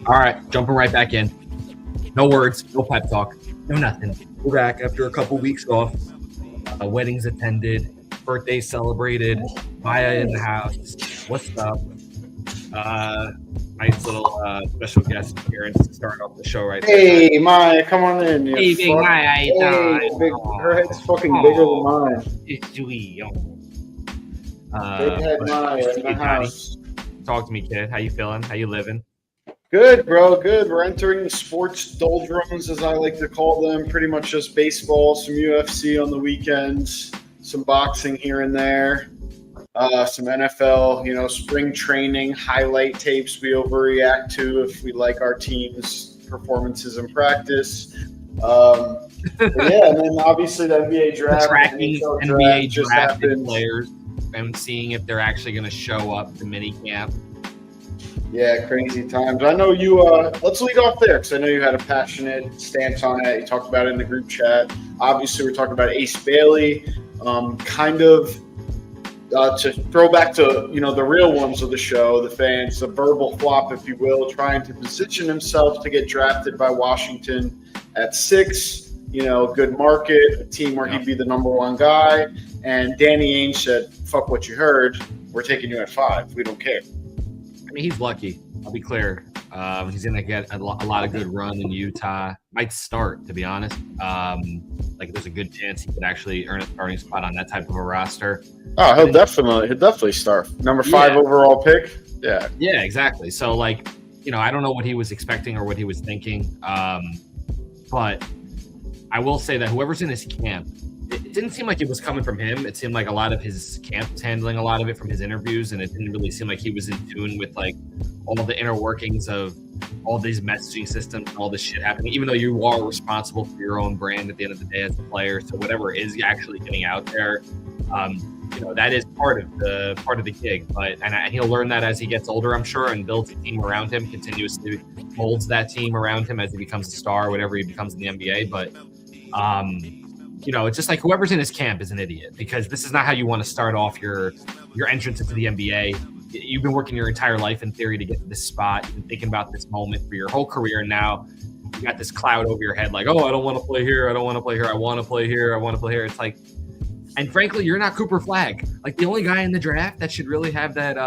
All right, jumping right back in. No words, no pep talk, no nothing. We're back after a couple weeks off. Weddings attended, birthdays celebrated, Maya in the house. What's up? Nice little special guest appearance to start off the show right there. Hey, Maya, come on in. Hey, big Maya, how you doing? Her head's fucking bigger than mine. It's sweet. Big head Maya in the house. Talk to me, kid. How you feeling? How you living? Good, bro. Good. We're entering the sports doldrums, as I like to call them. Pretty much just baseball, some UFC on the weekends, some boxing here and there, some NFL, spring training, highlight tapes we overreact to if we like our team's performances in practice. And then obviously the NBA draft. Tracking NBA drafted players and seeing if they're actually going to show up to minicamp. Yeah, crazy times. I know you, let's lead off there because I know you had a passionate stance on it. You talked about it in the group chat. Obviously, we're talking about Ace Bailey, to throw back to, the real ones of the show, the fans, the verbal flop, if you will, trying to position himself to get drafted by Washington at 6, good market, a team where he'd be the number one guy. And Danny Ainge said, fuck what you heard. We're taking you at 5. We don't care. I mean, he's lucky. I'll be clear. He's going to get a lot of good run in Utah. Might start, to be honest. There's a good chance he could actually earn a starting spot on that type of a roster. Oh, he'll definitely start. Number 5 overall pick. Yeah. Yeah, exactly. So, I don't know what he was expecting or what he was thinking. But I will say that whoever's in his camp, it didn't seem like it was coming from him. It seemed like a lot of his camp was handling a lot of it from his interviews, and it didn't really seem like he was in tune with all the inner workings of all these messaging systems, all this shit happening. Even though you are responsible for your own brand at the end of the day as a player, so whatever is actually getting out there, that is part of the gig. And he'll learn that as he gets older, I'm sure, and builds a team around him, continuously molds that team around him as he becomes a star, whatever he becomes in the NBA. But it's just like whoever's in his camp is an idiot, because this is not how you want to start off your entrance into the NBA. You've been working your entire life in theory to get to this spot. You've been thinking about this moment for your whole career, and now you got this cloud over your head like, oh, I don't want to play here. I don't want to play here. I want to play here. I want to play here. It's like, and frankly, you're not Cooper Flagg. The only guy in the draft that should really have that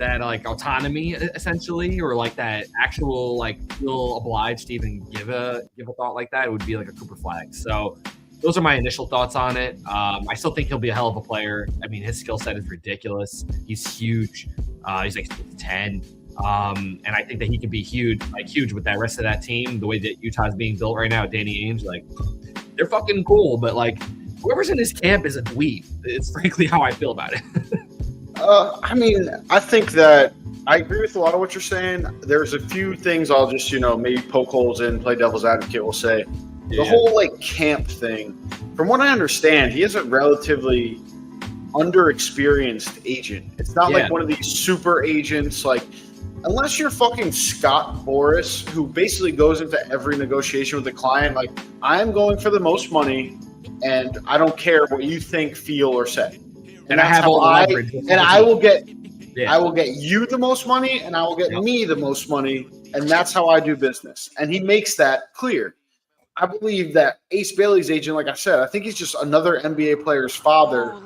autonomy essentially, or that actual feel obliged to even give a thought like that, it would be a Cooper Flagg. So those are my initial thoughts on it. I still think he'll be a hell of a player. I mean, his skill set is ridiculous. He's huge. He's 6'10". And I think that he could be huge with that rest of that team. The way that Utah's being built right now, Danny Ainge, they're fucking cool. But whoever's in his camp is a dweeb. It's frankly how I feel about it. I think that I agree with a lot of what you're saying. There's a few things I'll just, maybe poke holes in, play devil's advocate, will say. The whole camp thing, from what I understand, he is a relatively underexperienced agent. It's not like one of these super agents, unless you're fucking Scott Boras, who basically goes into every negotiation with the client, I'm going for the most money, and I don't care what you think, feel, or say. And I have all the leverage. And I will get you the most money, and I will get me the most money, and that's how I do business. And he makes that clear. I believe that Ace Bailey's agent, like I said, I think he's just another NBA player's father,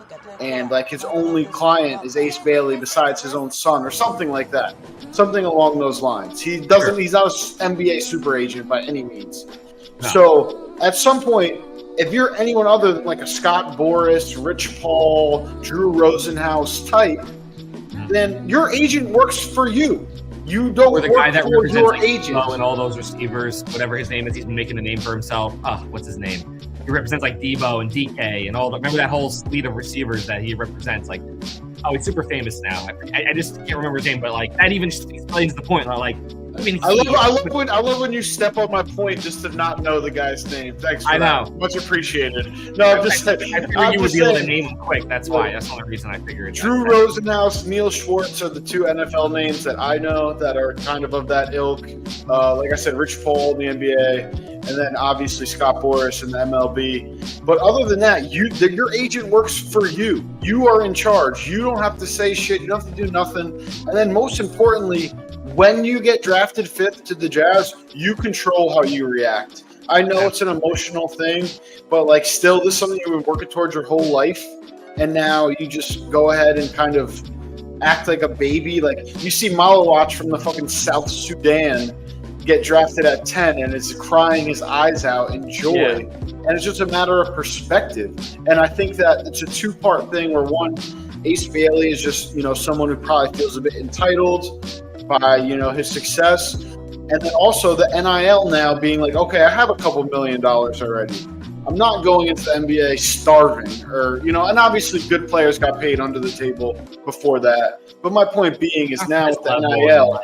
and his only client is Ace Bailey besides his own son, or something like that, something along those lines. He's not an NBA super agent by any means. No. So at some point, if you're anyone other than a Scott Boras, Rich Paul, Drew Rosenhaus type, then your agent works for you. You don't work guy that for your agent. And all those receivers, whatever his name is, he's been making a name for himself. What's his name? He represents Debo and DK and all. Remember that whole suite of receivers that he represents? He's super famous now. I just can't remember his name, but that even just explains the point. I love when you step on my point just to not know the guy's name. Thanks for that. Much appreciated. No, I'm just saying. I figured you would be able to name him quick. That's why. That's the only reason I figured. Drew Rosenhaus, Neil Schwartz are the 2 NFL names that I know that are kind of that ilk. Like I said, Rich Paul in the NBA, and then obviously Scott Boras in the MLB. But other than that, your agent works for you. You are in charge. You don't have to say shit. You don't have to do nothing. And then most importantly, when you get drafted 5th to the Jazz, you control how you react. I know it's an emotional thing, but like still, this is something you've been working towards your whole life, and now you just go ahead and kind of act like a baby. Like you see Malawach from the fucking South Sudan get drafted at 10 and is crying his eyes out in joy, and it's just a matter of perspective. And I think that it's a two-part thing where one, Ace Bailey is just someone who probably feels a bit entitled by his success. And then also the NIL now being like, okay, I have a couple $1 million already. I'm not going into the NBA starving and obviously good players got paid under the table before that. But my point being is now with the NIL,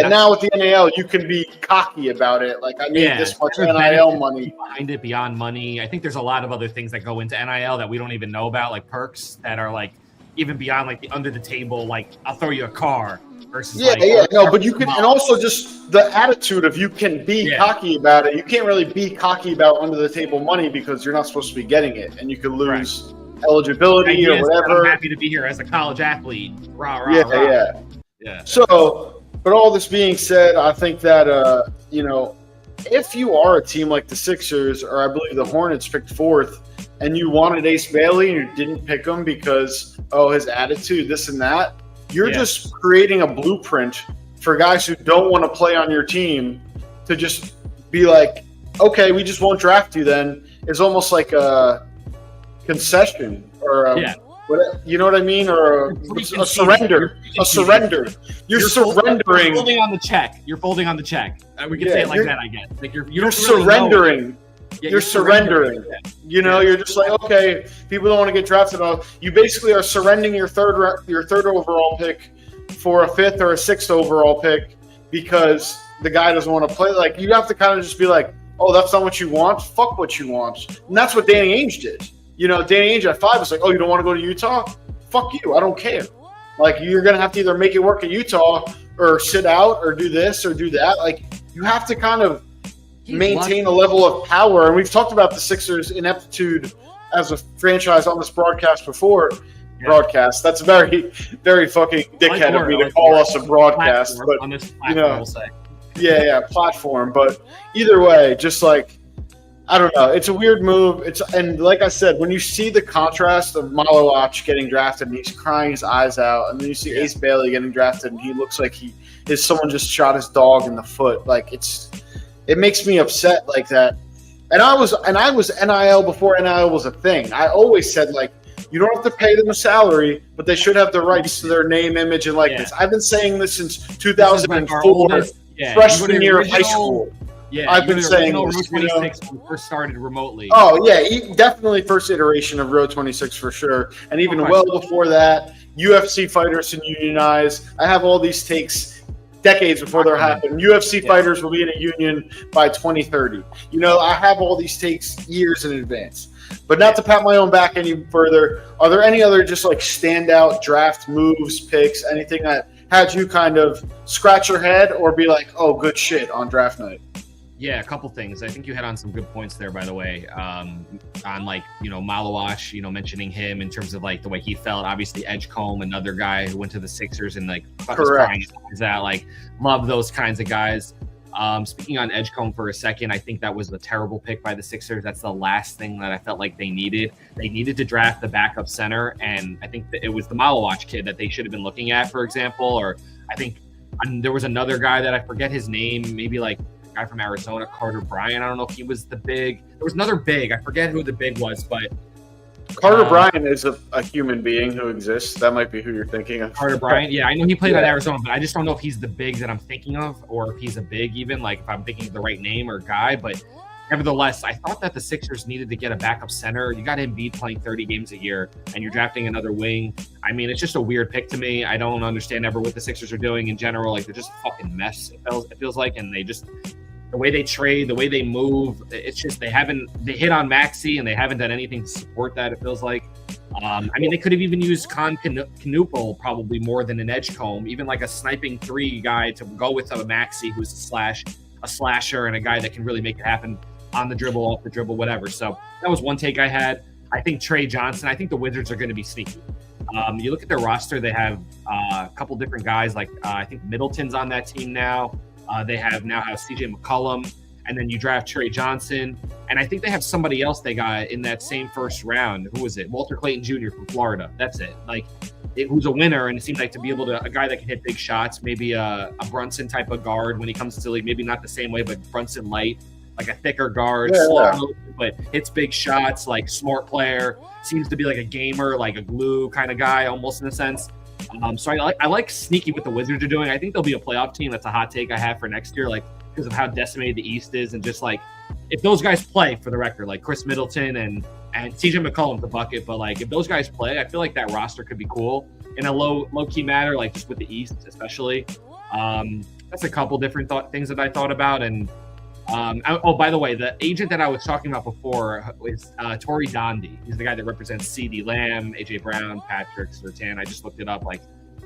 now with the NIL, you can be cocky about it. Like, I made this much NIL money. Behind it, beyond money. I think there's a lot of other things that go into NIL that we don't even know about, like perks that are like even beyond like the under the table, like I'll throw you a car. Versus but you can, and also just the attitude of you can be cocky about it. You can't really be cocky about under the table money because you're not supposed to be getting it, and you could lose eligibility or whatever. I'm happy to be here as a college athlete. Rah, rah, rah. Yeah. So, but all this being said, I think that if you are a team like the Sixers, or I believe the Hornets picked 4th, and you wanted Ace Bailey and you didn't pick him because his attitude, this and that. You're just creating a blueprint for guys who don't want to play on your team to just be like, okay, we just won't draft you then. It's almost like a concession or you know what I mean? Or a surrender. You're surrendering. You're folding on the check. You're folding on the check. We can say it like that, I guess. Like you're surrendering. You're surrendering. You're just like, okay, people don't want to get drafted. You basically are surrendering your third overall pick for a 5th or a 6th overall pick because the guy doesn't want to play. Like, you have to kind of just be like, oh, that's not what you want? Fuck what you want. And that's what Danny Ainge did. Danny Ainge at 5 was like, oh, you don't want to go to Utah? Fuck you. I don't care. Like, you're going to have to either make it work at Utah or sit out or do this or do that. Like, you have to kind of maintain a level of power. And we've talked about the Sixers' ineptitude as a franchise on this broadcast before. Broadcast. That's very, very fucking dickhead of me to call us a broadcast. But, on this platform, we'll say. Platform. But either way, just like, I don't know. It's a weird move. And like I said, when you see the contrast of Malawach getting drafted and he's crying his eyes out, and then you see Ace Bailey getting drafted and he looks like someone just shot his dog in the foot. Like, it makes me upset like that. And I was NIL before NIL was a thing. I always said, like, you don't have to pay them a salary, but they should have the rights to their name, image, and likeness. I've been saying this since 2004, freshman year of high school. Yeah, I've been saying Road 26 when we first started remotely. Oh, yeah, definitely first iteration of Road 26 for sure. And even well before that, UFC fighters and unionize. I have all these takes decades before they're happening. UFC fighters will be in a union by 2030. I have all these takes years in advance. But not to pat my own back any further, are there any other just like standout draft moves, picks, anything that had you kind of scratch your head or be like, oh, good shit on draft night? Yeah, a couple things. I think you hit on some good points there, by the way, on like, Malawach, mentioning him in terms of like the way he felt. Obviously, Edgecombe, another guy who went to the Sixers and like crying his eyes out. Like, love those kinds of guys. Speaking on Edgecombe for a second, I think that was a terrible pick by the Sixers. That's the last thing that I felt like they needed. They needed to draft the backup center, and I think that it was the Malawach kid that they should have been looking at, for example. Or I think there was another guy that I forget his name, maybe like guy from Arizona, Carter Bryant. I don't know if he was the big. There was another big. I forget who the big was, but Carter Bryant is a human being who exists. That might be who you're thinking of. Carter Bryant. Yeah, I know he played at Arizona, but I just don't know if he's the big that I'm thinking of, or if he's a big even, like if I'm thinking of the right name or guy. But nevertheless, I thought that the Sixers needed to get a backup center. You got Embiid playing 30 games a year, and you're drafting another wing. I mean, it's just a weird pick to me. I don't understand ever what the Sixers are doing in general. Like, they're just a fucking mess, it feels like, and they just – the way they trade, the way they move, it's just they hit on Maxey and they haven't done anything to support that, it feels like. I mean, they could have even used Knuppel probably more than an Edgecombe, even like a sniping 3 guy to go with a Maxey who's a slasher and a guy that can really make it happen on the dribble, off the dribble, whatever. So that was one take I had. I think Trey Johnson, I think the Wizards are going to be sneaky. You look at their roster; they have a couple different guys. Like I think Middleton's on that team now. They have C.J. McCollum, and then you draft Trey Johnson, and I think they have somebody else they got in that same first round. Who was it? Walter Clayton Jr. from Florida. That's it. Who's a winner, and it seems like to be able to a guy that can hit big shots, maybe a Brunson type of guard when he comes to the league. Maybe not the same way, but Brunson light, like a thicker guard, slow, but hits big shots. Like smart player, seems to be like a gamer, like a glue kind of guy, almost in a sense. So I like sneaky what the Wizards are doing. I think they'll be a playoff team. That's a hot take I have for next year, like because of how decimated the East is, and just like if those guys play, for the record, like Chris Middleton and CJ McCollum the bucket, but like if those guys play, I feel like that roster could be cool in a low key matter, like just with the East especially. That's a couple different things that I thought about, and by the way, the agent that I was talking about before was Tori Dondi. He's the guy that represents CD Lamb, AJ Brown, Patrick Surtain. I just looked it up, like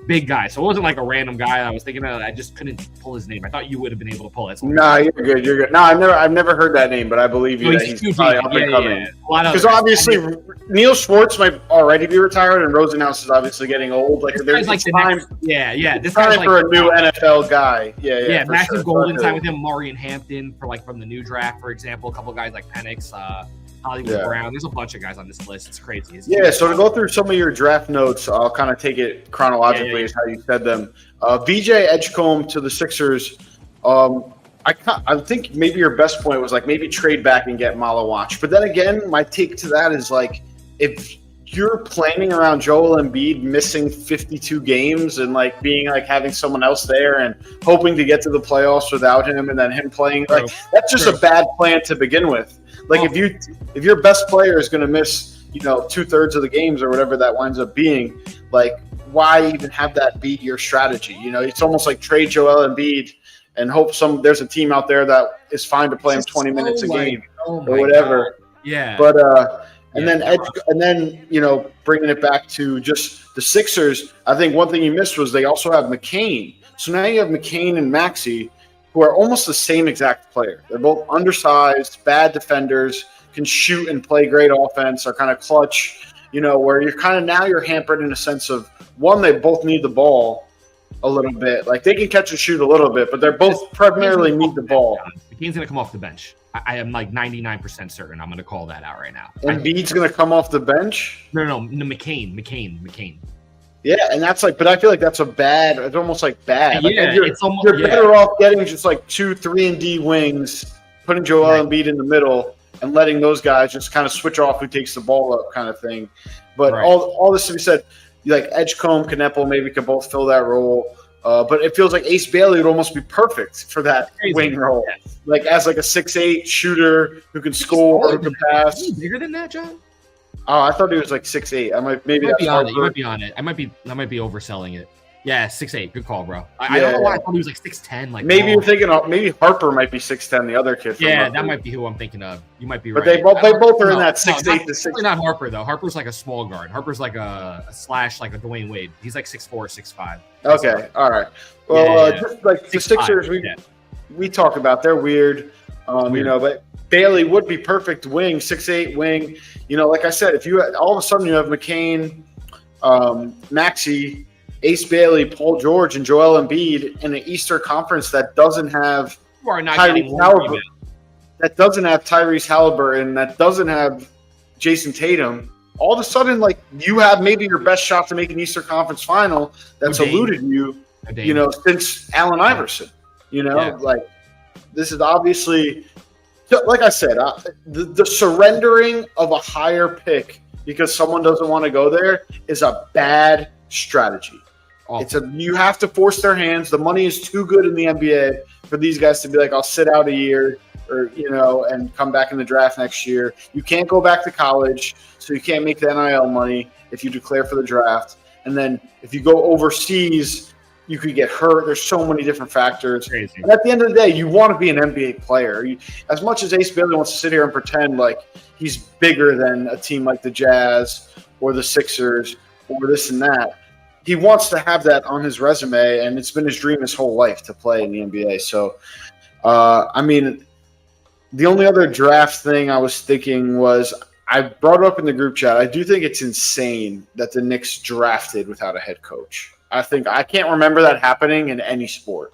big guy. So it wasn't like a random guy I was thinking of. I just couldn't pull his name. I thought you would have been able to pull it. No, you're good. You're good. No, I've never heard that name, but I believe you. He's probably up and coming. Because obviously Neil Schwartz might already be retired, and Rosenhaus is obviously getting old. Like there's like time. This time guy's for a new NFL guy. Yeah. Matthew Golden signed with him. Marion Hampton from the new draft, for example. A couple guys like Penix. Hollywood Brown. There's a bunch of guys on this list. It's crazy. So to go through some of your draft notes, I'll kind of take it chronologically as how you said them. VJ Edgecombe to the Sixers. I think maybe your best point was like maybe trade back and get Malawach. But then again, my take to that is like if you're planning around Joel Embiid missing 52 games and like being like having someone else there and hoping to get to the playoffs without him and then him playing, like that's just a bad plan to begin with. Like if your best player is going to miss, 2/3 of the games or whatever that winds up being, like why even have that be your strategy? It's almost like trade Joel Embiid and hope there's a team out there that is fine to play him 20 minutes a game or whatever. God. Yeah. But then bringing it back to just the Sixers, I think one thing you missed was they also have McCain. So now you have McCain and Maxey, who are almost the same exact player. They're both undersized, bad defenders, can shoot and play great offense, are kind of clutch, where you're hampered in a sense of, one, they both need the ball a little bit. Like they can catch and shoot a little bit, but they're both primarily need the ball. McCain's going to come off the bench. I am like 99% certain I'm going to call that out right now. Embiid's going to come off the bench? No, McCain. Yeah, and that's like, but I feel like that's it's almost like bad. Like you're better off getting just like 2, 3-and-D wings, putting Joel Embiid in the middle, and letting those guys just kind of switch off who takes the ball up kind of thing. But all this to be said, like Edgecombe, Kneppel maybe could both fill that role. But it feels like Ace Bailey would almost be perfect for that wing role. Yes. Like as like a 6'8" shooter who can score, who can pass. Is he bigger than that, John? Oh, I thought he was like 6'8". You might be on it. I might be overselling it. Yeah, 6'8". Good call, bro. I don't know why I thought he was like 6'10". Like maybe you're thinking maybe Harper might be 6'10", the other kid. That might be who I'm thinking of. You might be right. But they both are in that 6'8" to 6'. Definitely not Harper though. Harper's like a small guard. Harper's like a slash, like a Dwayne Wade. He's like 6'4", 6'5". Okay, all right. Well, just like the Sixers, we talk about, they're weird. But Bailey would be perfect wing, 6'8" wing. Like I said, if you all of a sudden you have McCain, Maxey, Ace Bailey, Paul George, and Joel Embiid in an Eastern Conference that doesn't have Tyrese Halliburton, that doesn't have Jason Tatum, all of a sudden, like you have maybe your best shot to make an Eastern Conference final that's eluded you, since Allen Iverson. Like this is obviously, like I said, the surrendering of a higher pick because someone doesn't want to go there is a bad strategy. You have to force their hands. The money is too good in the NBA for these guys to be like, I'll sit out a year and come back in the draft next year. You can't go back to college, so you can't make the NIL money if you declare for the draft. And then if you go overseas, you could get hurt. There's so many different factors. Crazy. And at the end of the day, you want to be an NBA player. As much as Ace Bailey wants to sit here and pretend like he's bigger than a team like the Jazz or the Sixers or this and that, he wants to have that on his resume, and it's been his dream his whole life to play in the NBA. So, the only other draft thing I was thinking was I brought it up in the group chat. I do think it's insane that the Knicks drafted without a head coach. I can't remember that happening in any sport.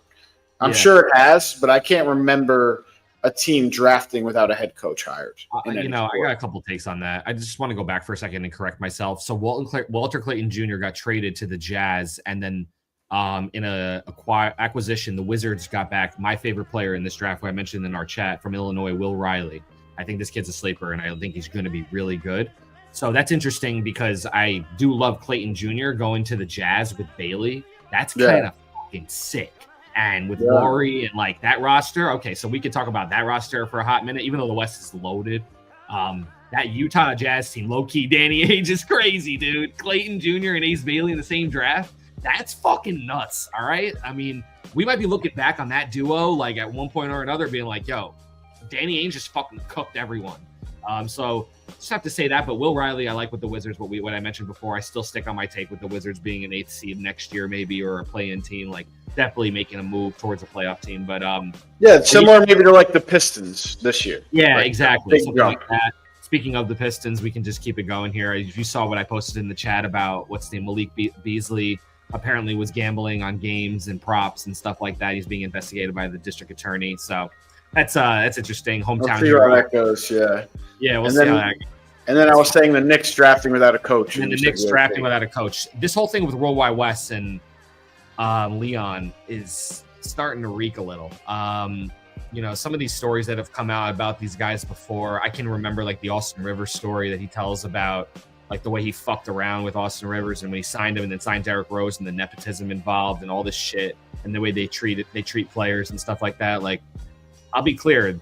I'm sure it has, but I can't remember a team drafting without a head coach hired. I got a couple takes on that. I just want to go back for a second and correct myself. So Walter Clayton Jr. got traded to the Jazz, and then in a acquisition, the Wizards got back my favorite player in this draft, who I mentioned in our chat, from Illinois, Will Riley. I think this kid's a sleeper, and I think he's going to be really good. So that's interesting because I do love Clayton Jr. going to the Jazz with Bailey. That's kind of fucking sick. And with Laurie and like that roster, okay, so we could talk about that roster for a hot minute, even though the West is loaded. That Utah Jazz team, low-key Danny Ainge is crazy, dude. Clayton Jr. and Ace Bailey in the same draft. That's fucking nuts, all right? I mean, we might be looking back on that duo like at one point or another being like, yo, Danny Ainge just fucking cooked everyone. So just have to say that. But Will Riley, I like with the Wizards. What I mentioned before, I still stick on my take with the Wizards being an 8th seed next year, maybe, or a play-in team. Like definitely making a move towards a playoff team. But similar maybe to like the Pistons this year. Yeah, like, exactly. Something like that. Speaking of the Pistons, we can just keep it going here. If you saw what I posted in the chat about what's the name, Malik Beasley apparently was gambling on games and props and stuff like that. He's being investigated by the district attorney. So that's interesting. Hometown. We'll see how that goes. Yeah, we'll see how that goes. And then I was saying the Knicks drafting without a coach. And the Knicks drafting without a coach. This whole thing with Worldwide West and Leon is starting to reek a little. Some of these stories that have come out about these guys before, I can remember like the Austin Rivers story that he tells about like the way he fucked around with Austin Rivers and when he signed him and then signed Derrick Rose and the nepotism involved and all this shit and the way they treat players and stuff like that. Like, I'll be clear.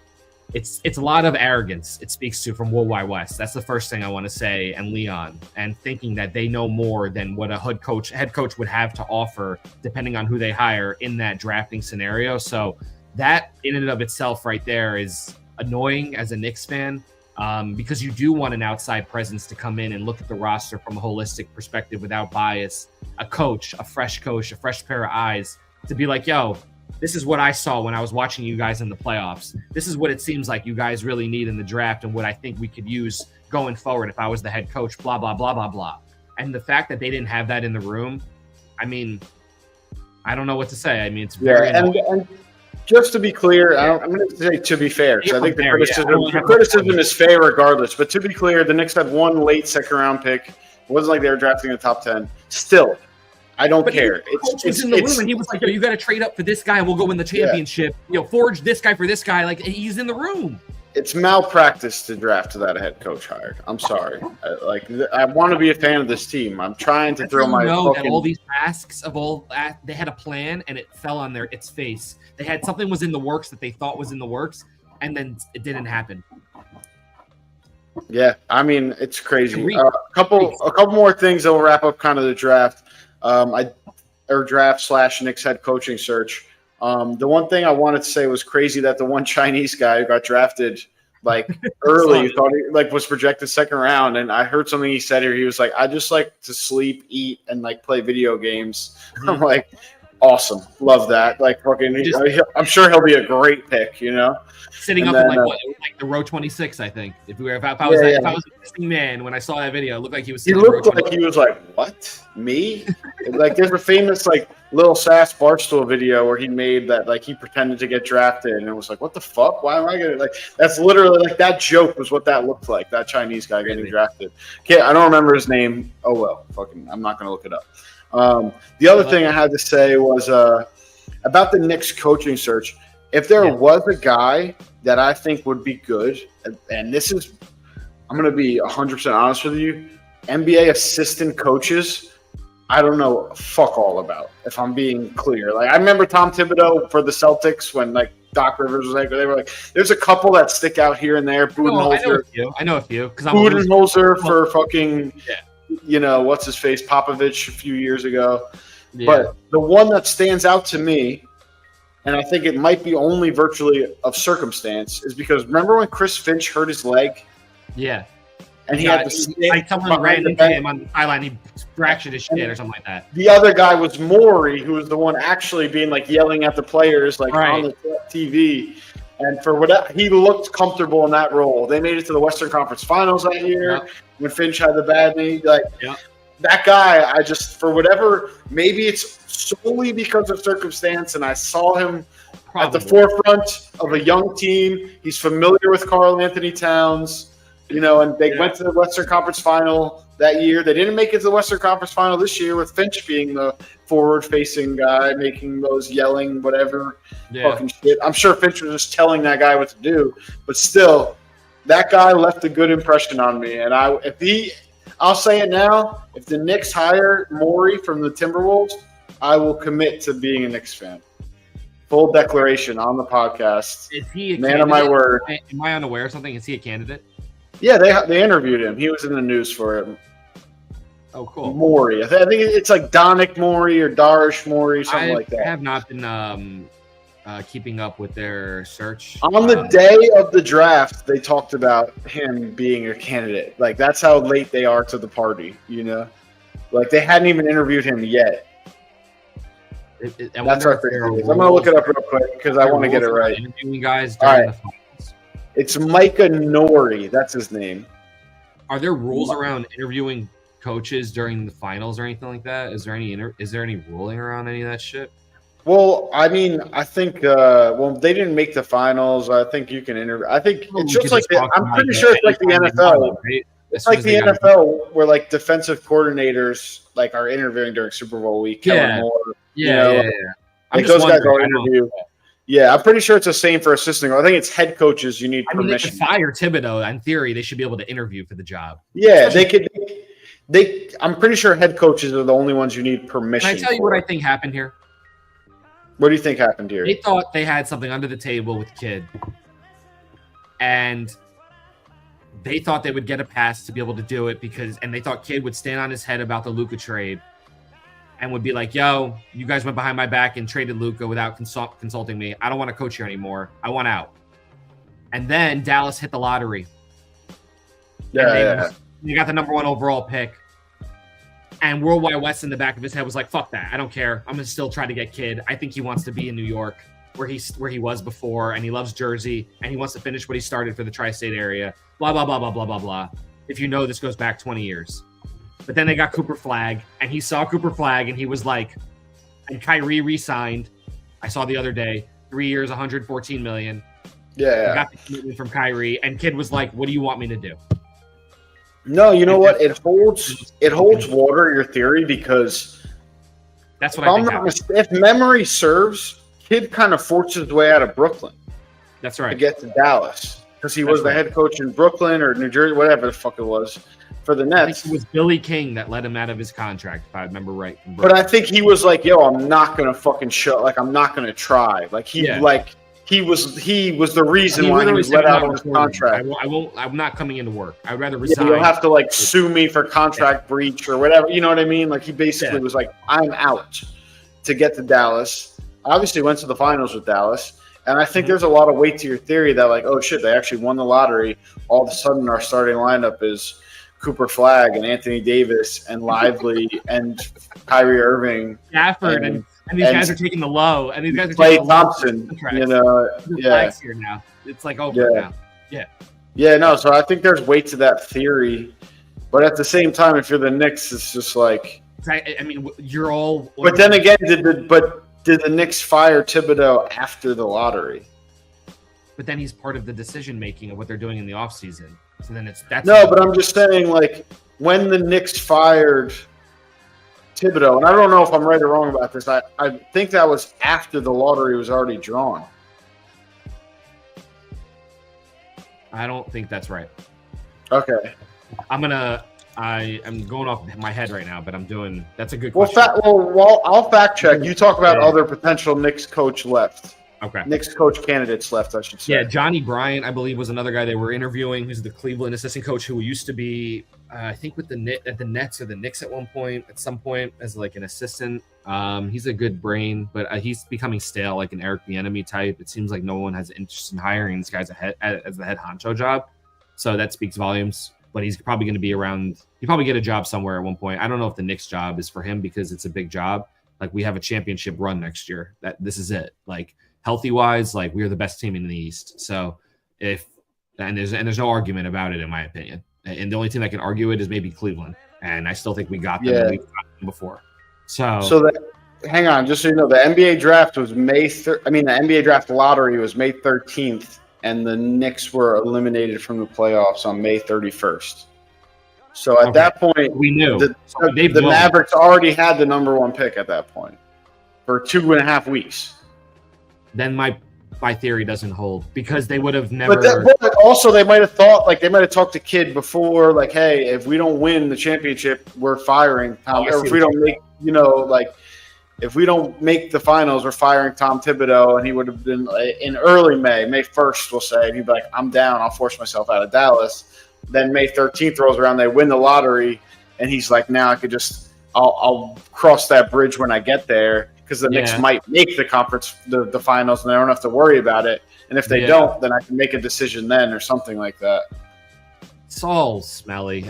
It's a lot of arrogance it speaks to from Worldwide West. That's the first thing I want to say. And Leon, and thinking that they know more than what a head coach would have to offer, depending on who they hire in that drafting scenario. So that in and of itself right there is annoying as a Knicks fan, because you do want an outside presence to come in and look at the roster from a holistic perspective without bias, a fresh pair of eyes to be like, yo, this is what I saw when I was watching you guys in the playoffs. This is what it seems like you guys really need in the draft and what I think we could use going forward if I was the head coach, blah, blah, blah, blah, blah. And the fact that they didn't have that in the room, I mean, I don't know what to say. I mean, it's very and just to be clear, I'm going to say to be fair, because I think the criticism is fair regardless. But to be clear, the Knicks had one late second-round pick. It wasn't like they were drafting in the top 10. Still, I don't care. It's in the room, and he was like, "Yo, you got to trade up for this guy. We'll go win the championship. Forge this guy for this guy." Like, he's in the room. It's malpractice to draft without a head coach hired. I'm sorry. I want to be a fan of this team. I'm trying to throw my. That all these asks of all that, they had a plan, and it fell on its face. They had something was in the works that they thought was in the works, and then it didn't happen. Yeah, I mean, it's crazy. A couple more things that will wrap up kind of the draft. Draft/Knicks head coaching search. The one thing I wanted to say was crazy that the one Chinese guy who got drafted like early thought he was projected second round, and I heard something he said here. He was like, "I just like to sleep, eat, and like play video games." Mm-hmm. I'm like, awesome, love that. Like fucking, I'm sure he'll be a great pick. Sitting up in like the row 26, I think. If I was a listening man when I saw that video, it looked like he was. He looked like he was like, "What? Me?" Like there's a famous like Lil Sass Barstool video where he made that like he pretended to get drafted and it was like, "What the fuck? Why am I getting like?" That's literally like that joke was what that looked like. That Chinese guy getting drafted. Okay, I don't remember his name. Oh well, fucking, I'm not gonna look it up. The other thing I had to say was about the Knicks coaching search. If there was a guy that I think would be good, and this is, I'm going to be 100% honest with you, NBA assistant coaches, I don't know fuck all about, if I'm being clear. Like, I remember Tom Thibodeau for the Celtics when, like, Doc Rivers was like, they were like, there's a couple that stick out here and there. Budenholzer. I know a few. Budenholzer for fucking, what's his face, Popovich a few years ago. Yeah. But the one that stands out to me, and I think it might be only virtually of circumstance, is because remember when Chris Finch hurt his leg? Yeah. And he had to like someone ran into him on the sideline, he fractured his shit or something like that. The other guy was Maury, who was the one actually being like yelling at the players like on the TV. And for whatever, he looked comfortable in that role. They made it to the Western Conference Finals that year when Finch had the bad knee. That guy, I just, for whatever, maybe it's solely because of circumstance, and I saw him at the forefront of a young team. He's familiar with Karl Anthony Towns, and they went to the Western Conference Final that year. They didn't make it to the Western Conference Final this year with Finch being the forward-facing guy, making those yelling whatever fucking shit. I'm sure Finch was just telling that guy what to do, but still, that guy left a good impression on me. And I'll say it now, if the Knicks hire Morey from the Timberwolves, I will commit to being a Knicks fan. Full declaration on the podcast. Is he a man of my word? Am I unaware of something? Is he a candidate? Yeah, they interviewed him. He was in the news for it. Oh, cool. Morey. I think it's like Donick Morey or Darish Morey, something like that. I have not been keeping up with their search. On the day of the draft, they talked about him being a candidate. Like, that's how late they are to the party, Like, they hadn't even interviewed him yet. That's our thing. I'm going to look it up real quick because I want to get it right. Interviewing guys during the finals. It's Micah Nori. That's his name. Are there rules around interviewing coaches during the finals or anything like that? Is there any ruling around any of that shit? Well, I mean, I think they didn't make the finals. I think you can interview. I think it's just like I'm pretty sure it's like the NFL. Right? It's like the NFL where like defensive coordinators like are interviewing during Super Bowl week. Kellen Moore, Like those guys are interviewed. Yeah, I'm pretty sure it's the same for assistant. I think it's head coaches. You need permission. They could fire Thibodeau. In theory, they should be able to interview for the job. Yeah, they could. I'm pretty sure head coaches are the only ones you need permission. Can I tell you what I think happened here? What do you think happened here? They thought they had something under the table with Kidd, and they thought they would get a pass to be able to do it and they thought Kidd would stand on his head about the Luka trade and would be like, yo, you guys went behind my back and traded Luka without consulting me. I don't want to coach here anymore. I want out. And then Dallas hit the lottery. They got the number 1 overall pick. And Worldwide West in the back of his head was like, fuck that. I don't care. I'm going to still try to get Kidd. I think he wants to be in New York where he was before, and he loves Jersey, and he wants to finish what he started for the tri-state area. Blah, blah, blah, blah, blah, blah, blah. If you know, this goes back 20 years. But then they got Cooper Flagg, and he saw Cooper Flagg, and he was like, and Kyrie re-signed. I saw the other day, 3 years, $114 million. Yeah. Got the commitment from Kyrie, and Kidd was like, what do you want me to do? No, you know what? It holds water, your theory, because that's what I think. If memory serves, Kidd kind of forced his way out of Brooklyn. That's right. To get to Dallas. Because he was the head coach in Brooklyn or New Jersey, whatever the fuck it was, for the Nets. I think it was Billy King that let him out of his contract, if I remember right. But I think he was like, yo, I'm not going to fucking show. Like, I'm not going to try. Like, he was the reason why he was let out of his contract. I'm not coming into work. I'd rather resign. You'll have to like sue me for contract breach or whatever. You know what I mean? Like, he basically was like, I'm out to get to Dallas. Obviously went to the finals with Dallas. And I think there's a lot of weight to your theory that like, oh shit, they actually won the lottery. All of a sudden our starting lineup is Cooper Flagg and Anthony Davis and Lively and Kyrie Irving. Stafford and these guys are taking the low. And these guys are Klay Thompson. Flags here now. It's like over now. Yeah. Yeah, no, so I think there's weight to that theory. But at the same time, if you're the Knicks, it's just like I mean, you're all But then again, did the Knicks fire Thibodeau after the lottery? But then he's part of the decision making of what they're doing in the offseason. So then but I'm just saying, like, when the Knicks fired Thibodeau, and I don't know if I'm right or wrong about this, I think that was after the lottery was already drawn. I don't think that's right. Okay. I'm going off my head right now, but that's a good question. I'll fact check. You talk about other potential Knicks coach left. Okay. Knicks coach candidates left, I should say. Yeah, Johnny Bryant, I believe, was another guy they were interviewing, who's the Cleveland assistant coach who used to be, I think, with the Nets or the Knicks at some point, as like an assistant. He's a good brain, but he's becoming stale, like an Eric Bieniemy type. It seems like no one has interest in hiring this guy as the head honcho job. So that speaks volumes. But he's probably going to be around. He'll probably get a job somewhere at one point. I don't know if the Knicks job is for him because it's a big job. Like, we have a championship run next year. This is it. Like, healthy wise, like we're the best team in the East. So there's no argument about it in my opinion. And the only team that can argue it is maybe Cleveland. And I still think we got them. Yeah. And we've got them before. Hang on, just so you know, the NBA draft was the NBA draft lottery was May 13th, and the Knicks were eliminated from the playoffs on May 31st. So at that point, we knew the Mavericks already had the number 1 pick at that point for 2.5 weeks. Then my theory doesn't hold because they would have never. But also, they might have thought, they might have talked to Kidd before, like, hey, if we don't win the championship, we're firing Tom. Or if we don't make, if we don't make the finals, we're firing Tom Thibodeau, and he would have been in early May 1st, we'll say, and he'd be like, I'm down, I'll force myself out of Dallas. Then May 13th rolls around, they win the lottery, and he's like, now I could I'll cross that bridge when I get there, because the Knicks might make the conference, the finals, and I don't have to worry about it. And if they don't, then I can make a decision then or something like that. It's all smelly.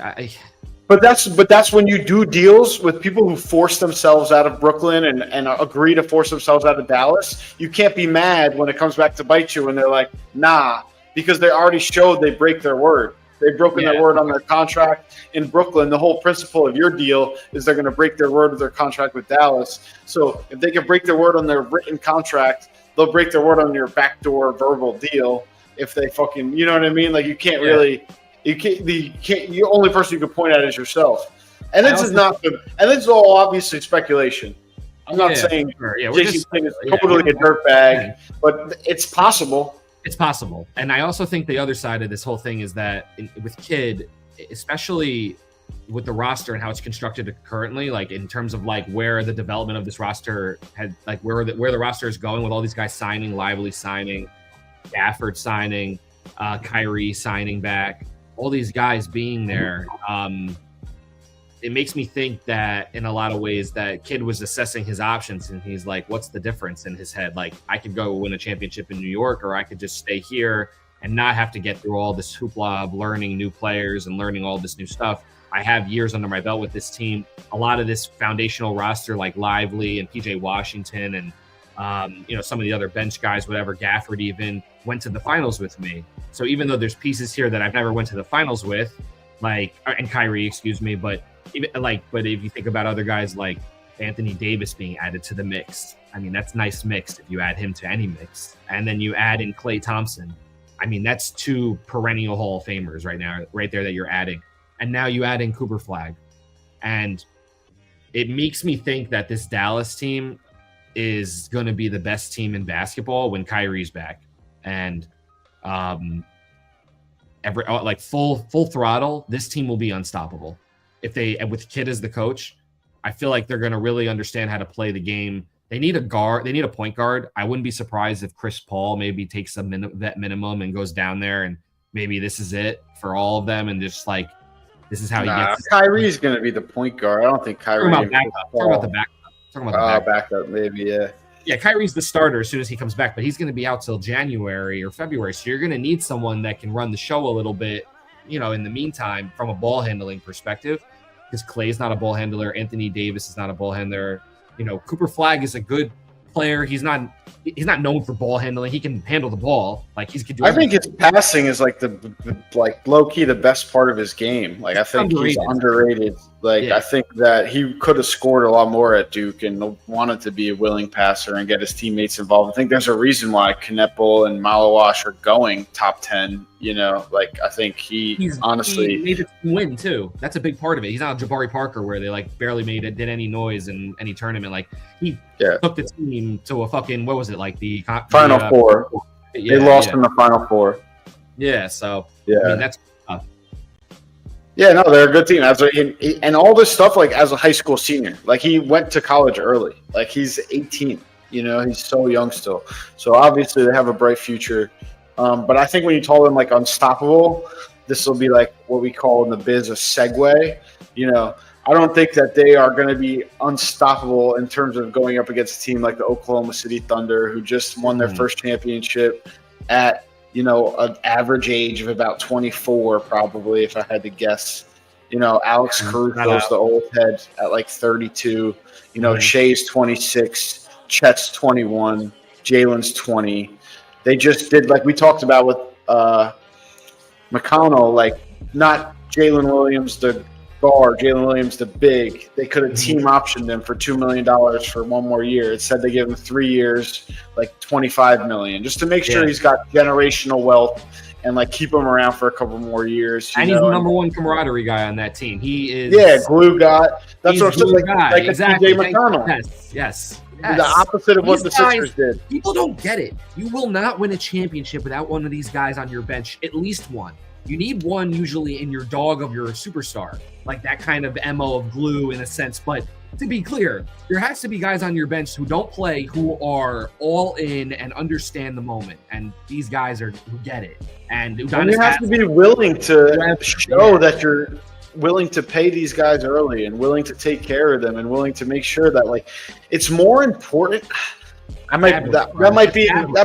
But that's when you do deals with people who force themselves out of Brooklyn and agree to force themselves out of Dallas. You can't be mad when it comes back to bite you and they're like, nah, because they already showed they break their word. They've broken their word on their contract in Brooklyn. The whole principle of your deal is they're going to break their word of their contract with Dallas. So if they can break their word on their written contract, they'll break their word on your backdoor verbal deal. If they fucking, you know what I mean? Like you can't really. You can't. The only person you can point at is yourself, and this is not good. And this is all obviously speculation. I'm not saying Jason King is totally a dirtbag, but it's possible. It's possible, and I also think the other side of this whole thing is that with Kidd, especially with the roster and how it's constructed currently, like in terms of like where the development of this roster had, like where the roster is going with all these guys signing, Lively signing, Gafford signing, Kyrie signing back. All these guys being there, it makes me think that in a lot of ways that Kidd was assessing his options and he's like, what's the difference in his head? Like I could go win a championship in New York, or I could just stay here and not have to get through all this hoopla of learning new players and learning all this new stuff. I have years under my belt with this team. A lot of this foundational roster like Lively and PJ Washington and some of the other bench guys, whatever, Gafford even went to the finals with me. So even though there's pieces here that I've never went to the finals with, and Kyrie, but if you think about other guys like Anthony Davis being added to the mix, I mean, that's nice mix if you add him to any mix. And then you add in Klay Thompson. I mean, that's 2 perennial Hall of Famers right there that you're adding. And now you add in Cooper Flag. And it makes me think that this Dallas team is going to be the best team in basketball when Kyrie's back, and full throttle, this team will be unstoppable. With Kidd as the coach, I feel like they're going to really understand how to play the game. They need a guard. They need a point guard. I wouldn't be surprised if Chris Paul maybe takes that minimum and goes down there, and maybe this is it for all of them, and just like this is how he gets. Kyrie's going to be the point guard. I don't think Kyrie. Talking about the backup. Backup, maybe, yeah. Yeah, Kyrie's the starter as soon as he comes back, but he's going to be out till January or February. So you're going to need someone that can run the show a little bit, in the meantime, from a ball handling perspective, because Klay's not a ball handler. Anthony Davis is not a ball handler. Cooper Flag is a good player. He's not known for ball handling. He can handle the ball. Like he could do. I think his passing is like the low key the best part of his game. Like I think he's underrated. I think that he could have scored a lot more at Duke and wanted to be a willing passer and get his teammates involved. I think there's a reason why Kneppel and Malawash are going top 10. I think he made the team win too. That's a big part of it. He's not Jabari Parker where they barely did any noise in any tournament. He took the team to a fucking, what was it, the Final Four. They lost in the Final Four. Yeah, so that's tough. Yeah, no, they're a good team. And all this stuff, as a high school senior, he went to college early. He's 18. He's so young still. So obviously they have a bright future. But I think when you call them unstoppable, this will be what we call in the biz a segue. I don't think that they are going to be unstoppable in terms of going up against a team like the Oklahoma City Thunder, who just won their first championship at an average age of about 24, probably, if I had to guess. Alex Caruso's the old head at 32. Shay's 26, Chet's 21. Jalen's 20. They just did, like we talked about with McConnell, like not Jalen Williams the guard, Jalen Williams the big. They could have team optioned him for $2 million for one more year. It said they gave him 3 years, like $25 million, just to make sure he's got generational wealth and like keep him around for a couple more years. And he's the number one camaraderie guy on that team. He is glue guy. That's what I'm saying. Like exactly. TJ McConnell. Yes. The opposite of what the Sixers did. People don't get it. You will not win a championship without one of these guys on your bench, at least one. You need one usually in your dog of your superstar, like that kind of MO of glue in a sense. But to be clear, there has to be guys on your bench who don't play, who are all in and understand the moment. And these guys who get it. And you have to be willing to show that you're willing to pay these guys early and willing to take care of them and willing to make sure that, like, it's more important. That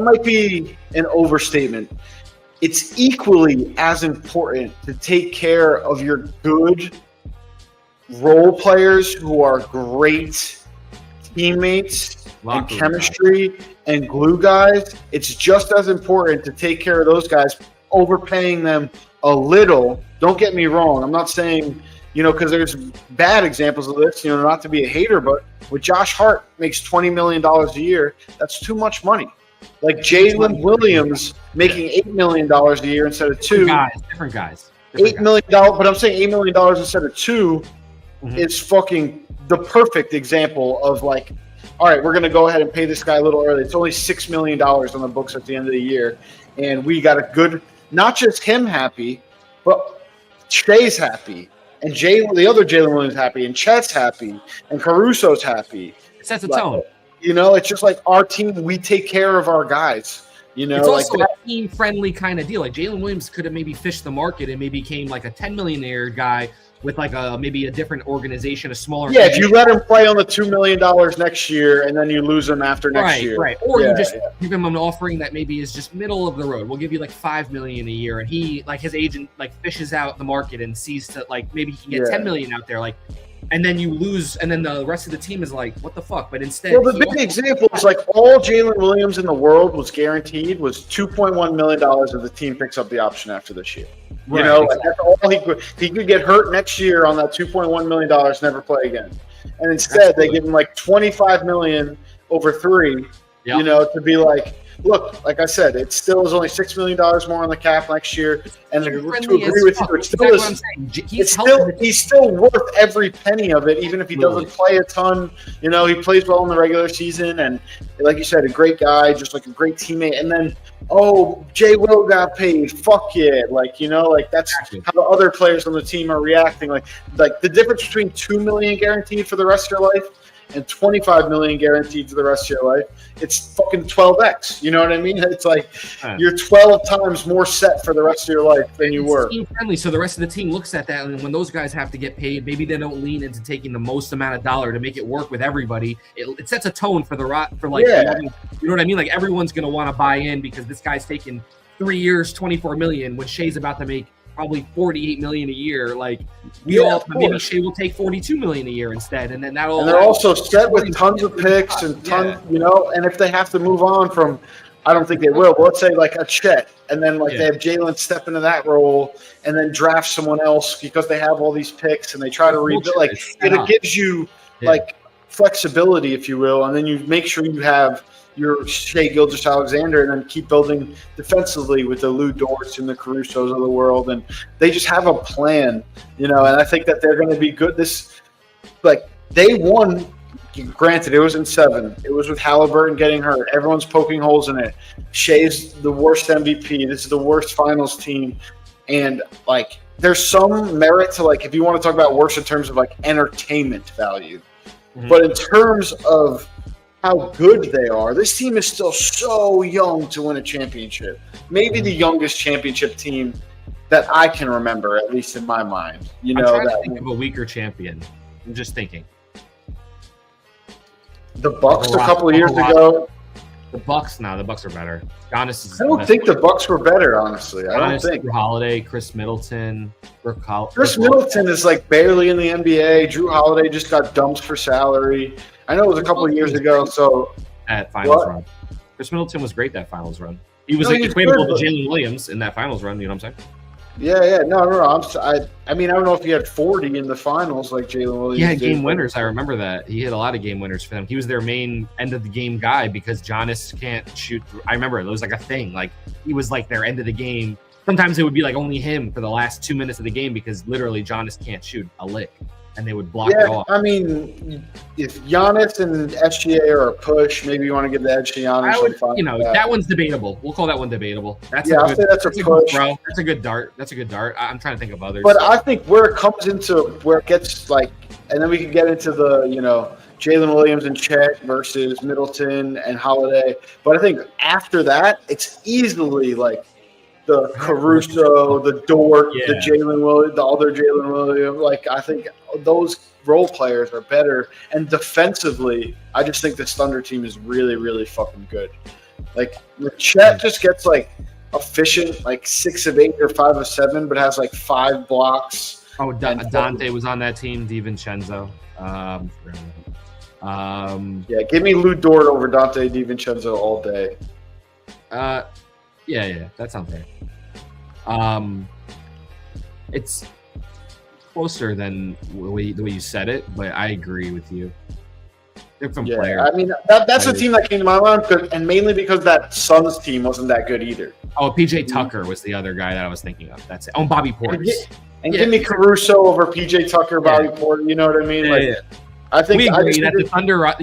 might be an overstatement. It's equally as important to take care of your good role players who are great teammates and chemistry and glue guys. It's just as important to take care of those guys, overpaying them a little. Don't get me wrong. I'm not saying, because there's bad examples of this, not to be a hater, but with Josh Hart makes $20 million a year, that's too much money. Like Jalen Williams making $8 million a year instead of $2 million. Different guys. $8 million, but I'm saying $8 million instead of $2 million is fucking the perfect example of like, all right, we're going to go ahead and pay this guy a little early. It's only $6 million on the books at the end of the year. And we got a good, not just him happy, but Shay's happy. And the other Jalen Williams happy. And Chet's happy. And Caruso's happy. It sets a tone. It's just like our team, we take care of our guys. It's also a team-friendly kind of deal. Like Jalen Williams could have maybe fished the market and maybe became like a $10 million guy with like maybe a different organization, a smaller. Yeah, if you let him play on the $2 million next year and then you lose him after next year. Right. Or you just give him an offering that maybe is just middle of the road. We'll give you like $5 million a year, and he, like, his agent like fishes out the market and sees that like maybe he can get $10 million out there, like. And then you lose, and then the rest of the team is like, what the fuck? But instead, the big example is like all Jalen Williams in the world was guaranteed was $2.1 million if the team picks up the option after this year. Exactly. Like that's all he could. He could get hurt next year on that $2.1 million, never play again. And instead, they give him like $25 million over 3. To be like, look, like I said, it still is only $6 million more on the cap next year. And to agree with you, he's still worth every penny of it, even if he doesn't play a ton. He plays well in the regular season, and like you said, a great guy, just like a great teammate. And then, Jay Will got paid. Fuck yeah, that's how the other players on the team are reacting. Like the difference between $2 million guaranteed for the rest of your life and $25 million guaranteed for the rest of your life, it's fucking 12x. You know what I mean? It's like you're 12 times more set for the rest of your life than you were. Team friendly, so the rest of the team looks at that, and when those guys have to get paid, maybe they don't lean into taking the most amount of dollar to make it work with everybody. It sets a tone for you know what I mean? Like everyone's gonna want to buy in because this guy's taking 3 years, $24 million, when Shay's about to make probably $48 million a year. Like maybe Shea will take $42 million a year instead, and then that'll. And they're also set with tons of picks and tons, And if they have to move on from, I don't think they will. But let's say like a Chet, and then they have Jalen step into that role, and then draft someone else because they have all these picks, and they try to rebuild. Like it gives you like flexibility, if you will, and then you make sure you have your Shea Gilgeous-Alexander, and then keep building defensively with the Lou Dorts and the Carusos of the world, and they just have a plan, and I think that they're going to be good. They won. Granted, it was in 7. It was with Halliburton getting hurt. Everyone's poking holes in it. Shea's the worst MVP. This is the worst finals team, and there's some merit to if you want to talk about worse in terms of entertainment value, but in terms of how good they are. This team is still so young to win a championship. Maybe the youngest championship team that I can remember, at least in my mind. I'm trying to think of a weaker champion. I'm just thinking. The Bucks a couple of years ago. The Bucks are better. Giannis I don't think the Bucks were better, honestly. I don't think. Drew Holiday, Chris Middleton. Chris Middleton is barely in the NBA. Drew Holiday just got dumped for salary. I know it was a couple of years ago. So at finals run. Chris Middleton was great that finals run. He was equatable to Jalen Williams in that finals run. You know what I'm saying? Yeah. No. I mean, I don't know if he had 40 in the finals like Jalen Williams. He had game winners. I remember that. He hit a lot of game winners for them. He was their main end of the game guy because Giannis can't shoot. I remember it was like a thing. Like he was like their end of the game. Sometimes it would be like only him for the last 2 minutes of the game because literally Giannis can't shoot a lick, and they would block it off. I mean, if Giannis and SGA are a push, maybe you want to give the edge to Giannis. That one's debatable. We'll call that one debatable. I'll say that's a push. Bro, that's a good dart. I'm trying to think of others. But I think where it comes into where it gets like, and then we can get into the Jalen Williams and Chet versus Middleton and Holiday. But I think after that, it's easily like the Caruso, the Dort, the Jalen Williams, the other Jalen Williams. Like, I think those role players are better. And defensively, I just think this Thunder team is really, really fucking good. Like, Chet just gets, like, efficient, like 6 of 8 or 5 of 7, but has, like, 5 blocks. Oh, Dante was on that team, DiVincenzo. Give me Lou Dort over Dante DiVincenzo all day. Yeah, that sounds fair. It's closer than the way you said it, but I agree with you. Different player. I mean, that's a team that came to my mind, and mainly because that Suns team wasn't that good either. Oh, PJ Tucker was the other guy that I was thinking of. That's it. Oh, Bobby Portis. And give me Caruso over PJ Tucker, Bobby Portis. You know what I mean? I think we agree that the Thunder.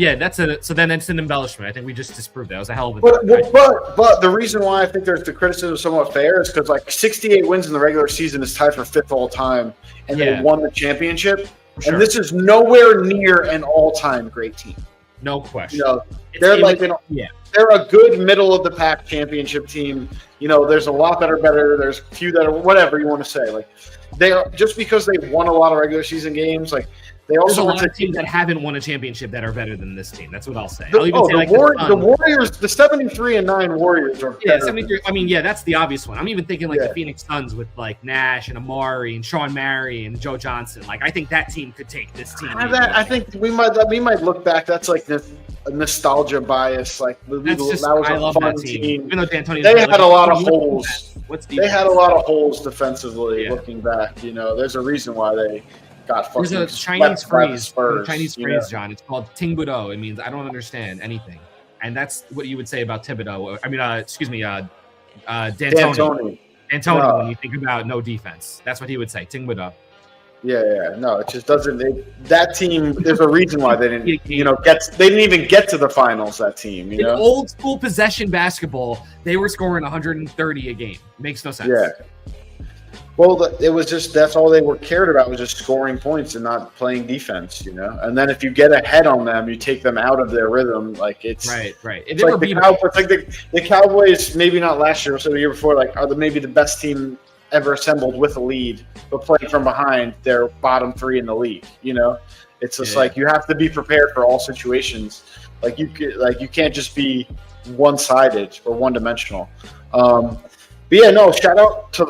So then it's an embellishment. I think we just disproved that. It was a hell of a. But the reason why I think there's the criticism somewhat fair is because like 68 wins in the regular season is tied for 5th all time, and they won the championship. Sure. And this is nowhere near an all-time great team. No question. They're they're a good middle of the pack championship team. There's a lot that are better. There's a few that are whatever you want to say. Like they are just because they won a lot of regular season games, like. There's a lot of teams that haven't won a championship that are better than this team. That's what I'll say. The Warriors, the 73-9 Warriors are better. 73. I mean, that's the obvious one. I'm even thinking like the Phoenix Suns with like Nash and Amari and Sean Murray and Joe Johnson. Like I think that team could take this team. I think we might look back. That's like a nostalgia bias. Like that was a fun team. Even though they had a lot of holes. They had a lot of holes defensively. Looking back, there's a reason why they. There's a Chinese phrase, John. It's called Tingbudo. It means I don't understand anything, and that's what you would say about Thibodeau. I mean, D'Antoni. D'Antoni, when you think about no defense, that's what he would say. Tingbudo. Yeah. No, it just doesn't. That team. There's a reason why they didn't. They didn't even get to the finals. That team. In old school possession basketball, they were scoring 130 a game. Makes no sense. Yeah. Well, it was just that's all they were cared about was just scoring points and not playing defense, And then if you get ahead on them, you take them out of their rhythm. Like it's right. It's like the Cowboys, maybe not last year, so the year before, like are maybe the best team ever assembled with a lead, but playing from behind, they're bottom 3 in the league. It's just like you have to be prepared for all situations. Like you can't just be one-sided or one-dimensional. But shout out to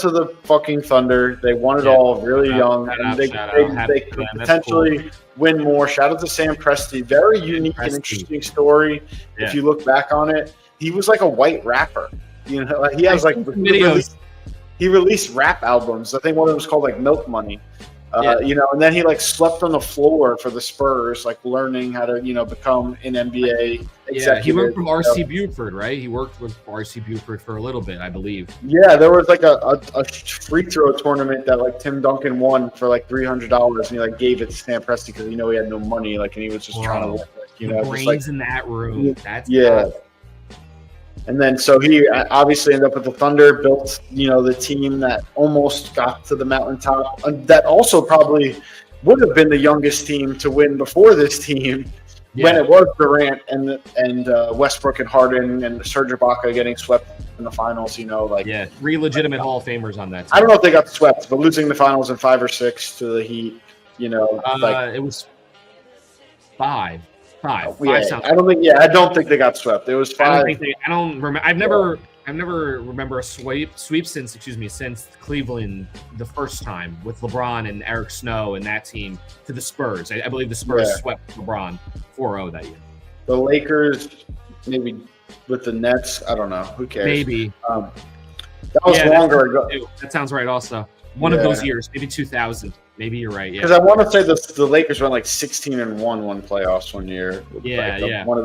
the fucking Thunder. They won it all really young, and they could potentially win more. Shout out to Sam Presti. Very unique and interesting story. Yeah. If you look back on it, he was like a white rapper. He has like videos. He released rap albums. I think one of them was called like Milk Money. And then he like slept on the floor for the Spurs, like learning how to, become an NBA executive. He went from RC Buford, right? He worked with RC Buford for a little bit, I believe. Yeah, there was like a free throw tournament that like Tim Duncan won for like $300, and he like gave it to Sam Presti because he had no money, like, and he was just trying to win. Brains in that room. That's And then so he obviously ended up with the Thunder, built, the team that almost got to the mountaintop. That also probably would have been the youngest team to win before this team when it was Durant and Westbrook and Harden and Serge Ibaka getting swept in the finals, 3 legitimate Hall of Famers on that team. I don't know if they got swept, but losing the finals in 5 or 6 to the Heat, it was 5. 5. I don't think they got swept. It was 5. I don't remember. I've never remember a sweep since Cleveland the first time with LeBron and Eric Snow and that team to the Spurs. I believe the Spurs swept LeBron 4-0 that year. The Lakers maybe with the Nets. I don't know. Who cares? Maybe. That was longer ago. That sounds right. Also, one of those years, maybe 2000. Maybe you're right. Yeah. Because I want to say the Lakers went like 16-1 one playoffs one year. Yeah. One of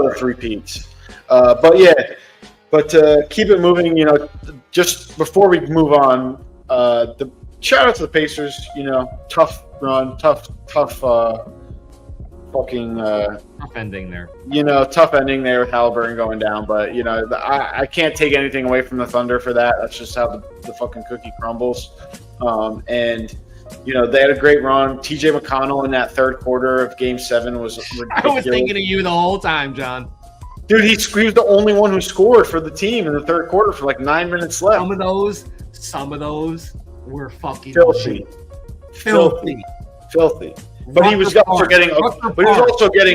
the three peats. But to keep it moving, just before we move on, the shout out to the Pacers. Tough run, tough ending there. Tough ending there with Halliburton going down. But I can't take anything away from the Thunder for that. That's just how the fucking cookie crumbles. And they had a great run. T.J. McConnell in that third quarter of Game 7 was ridiculous. I was thinking of you the whole time, John. Dude, he was the only one who scored for the team in the third quarter for like 9 minutes left. Some of those were fucking filthy. But he was also getting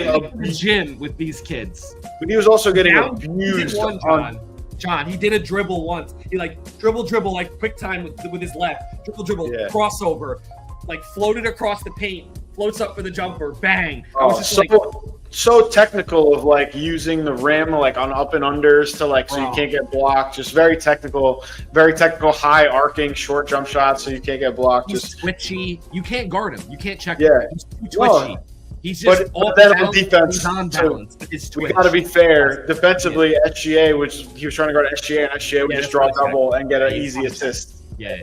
abused. Gym with these kids. But he was also getting abused. John, he did a dribble once. He dribble like quick time with his left. Dribble, crossover, like floated across the paint, floats up for the jumper, bang. I was just so technical of like using the rim like on up and unders to like so you can't get blocked. Just very technical, high arcing short jump shots so you can't get blocked. He's twitchy. You can't guard him. You can't check him. He's too twitchy. He's just but then on defense, he's on balance. We got to be fair. Defensively, SGA, which he was trying to guard SGA, and SGA would just draw a double and get an easy assist. Yeah.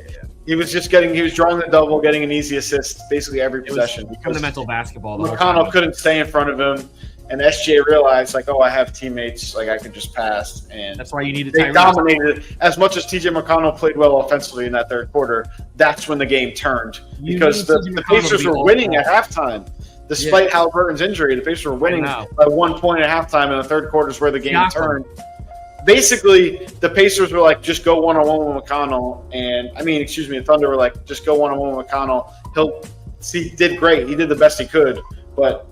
He was drawing the double, getting an easy assist basically every possession. Fundamental basketball. McConnell couldn't stay in front of him, and SGA realized like, I have teammates, like I can just pass, and that's why you needed. They dominated as much as TJ McConnell played well offensively in that third quarter. That's when the game turned because the Pacers were winning at halftime. Despite Halliburton's injury, the Pacers were winning by 1 point at halftime in the third quarter is where the game turned. Basically, the Pacers were like, just go one-on-one with McConnell. The Thunder were like, just go one-on-one with McConnell. He did great. He did the best he could. But,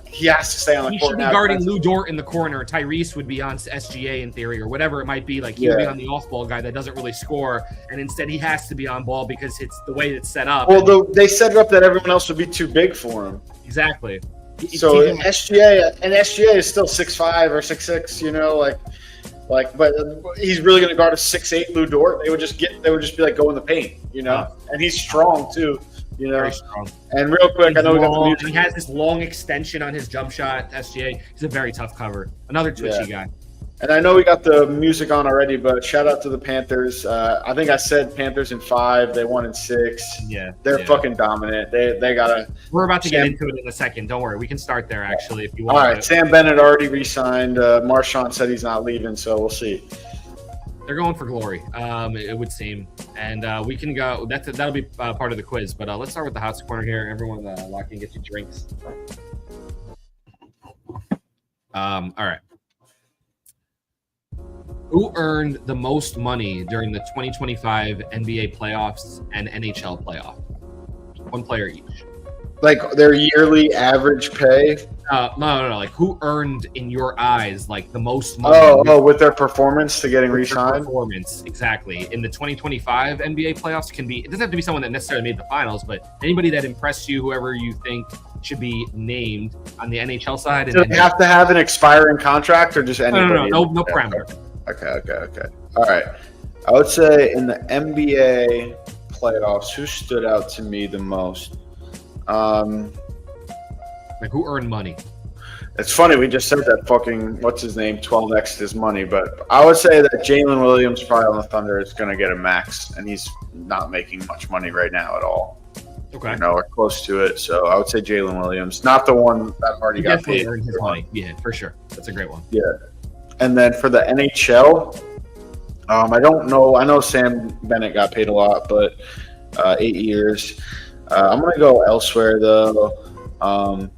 he has to stay on the court now. He should be guarding Lou Dort in the corner. Tyrese would be on SGA in theory or whatever it might be. He would be on the off-ball guy that doesn't really score. And instead, he has to be on ball because it's the way it's set up. Well, they set it up that everyone else would be too big for him. Exactly. So SGA is still 6'5" or 6'6", but he's really going to guard a 6'8" Lou Dort. They would just be like, go in the paint, and he's strong too, Very strong. And real quick, I know we got the music. He has this long extension on his jump shot. SGA, he's a very tough cover. Another twitchy guy. And I know we got the music on already, but shout out to the Panthers. I think I said Panthers in 5. They won in 6. Yeah, they're fucking dominant. They gotta. We're about to get into it in a second. Don't worry, we can start there actually if you want. All right, Sam Bennett already re-signed. Marshawn said he's not leaving, so we'll see. They're going for glory, it would seem, and we can go. That'll be part of the quiz. But let's start with the Hotz corner here. Everyone, lock in, get your drinks. All right. Who earned the most money during the 2025 NBA playoffs and NHL playoff? One player each. Like their yearly average pay? No. Like who earned in your eyes like the most money? Oh, with their performance to getting re-signed? Performance, exactly. In the 2025 NBA playoffs it doesn't have to be someone that necessarily made the finals, but anybody that impressed you, whoever you think should be named on the NHL side. Does it have to have an expiring contract or just anybody? No parameter. Okay. All right. I would say in the NBA playoffs, who stood out to me the most? Like who earned money? It's funny, we just said that fucking, what's his name, 12x his money, but I would say that Jalen Williams probably on the Thunder is going to get a max, and he's not making much money right now at all. Okay. Or close to it, so I would say Jalen Williams, not the one that already got paid. Earned his money. Yeah, for sure. That's a great one. Yeah. And then for the NHL, I don't know. I know Sam Bennett got paid a lot, but 8 years. I'm going to go elsewhere, though. I'm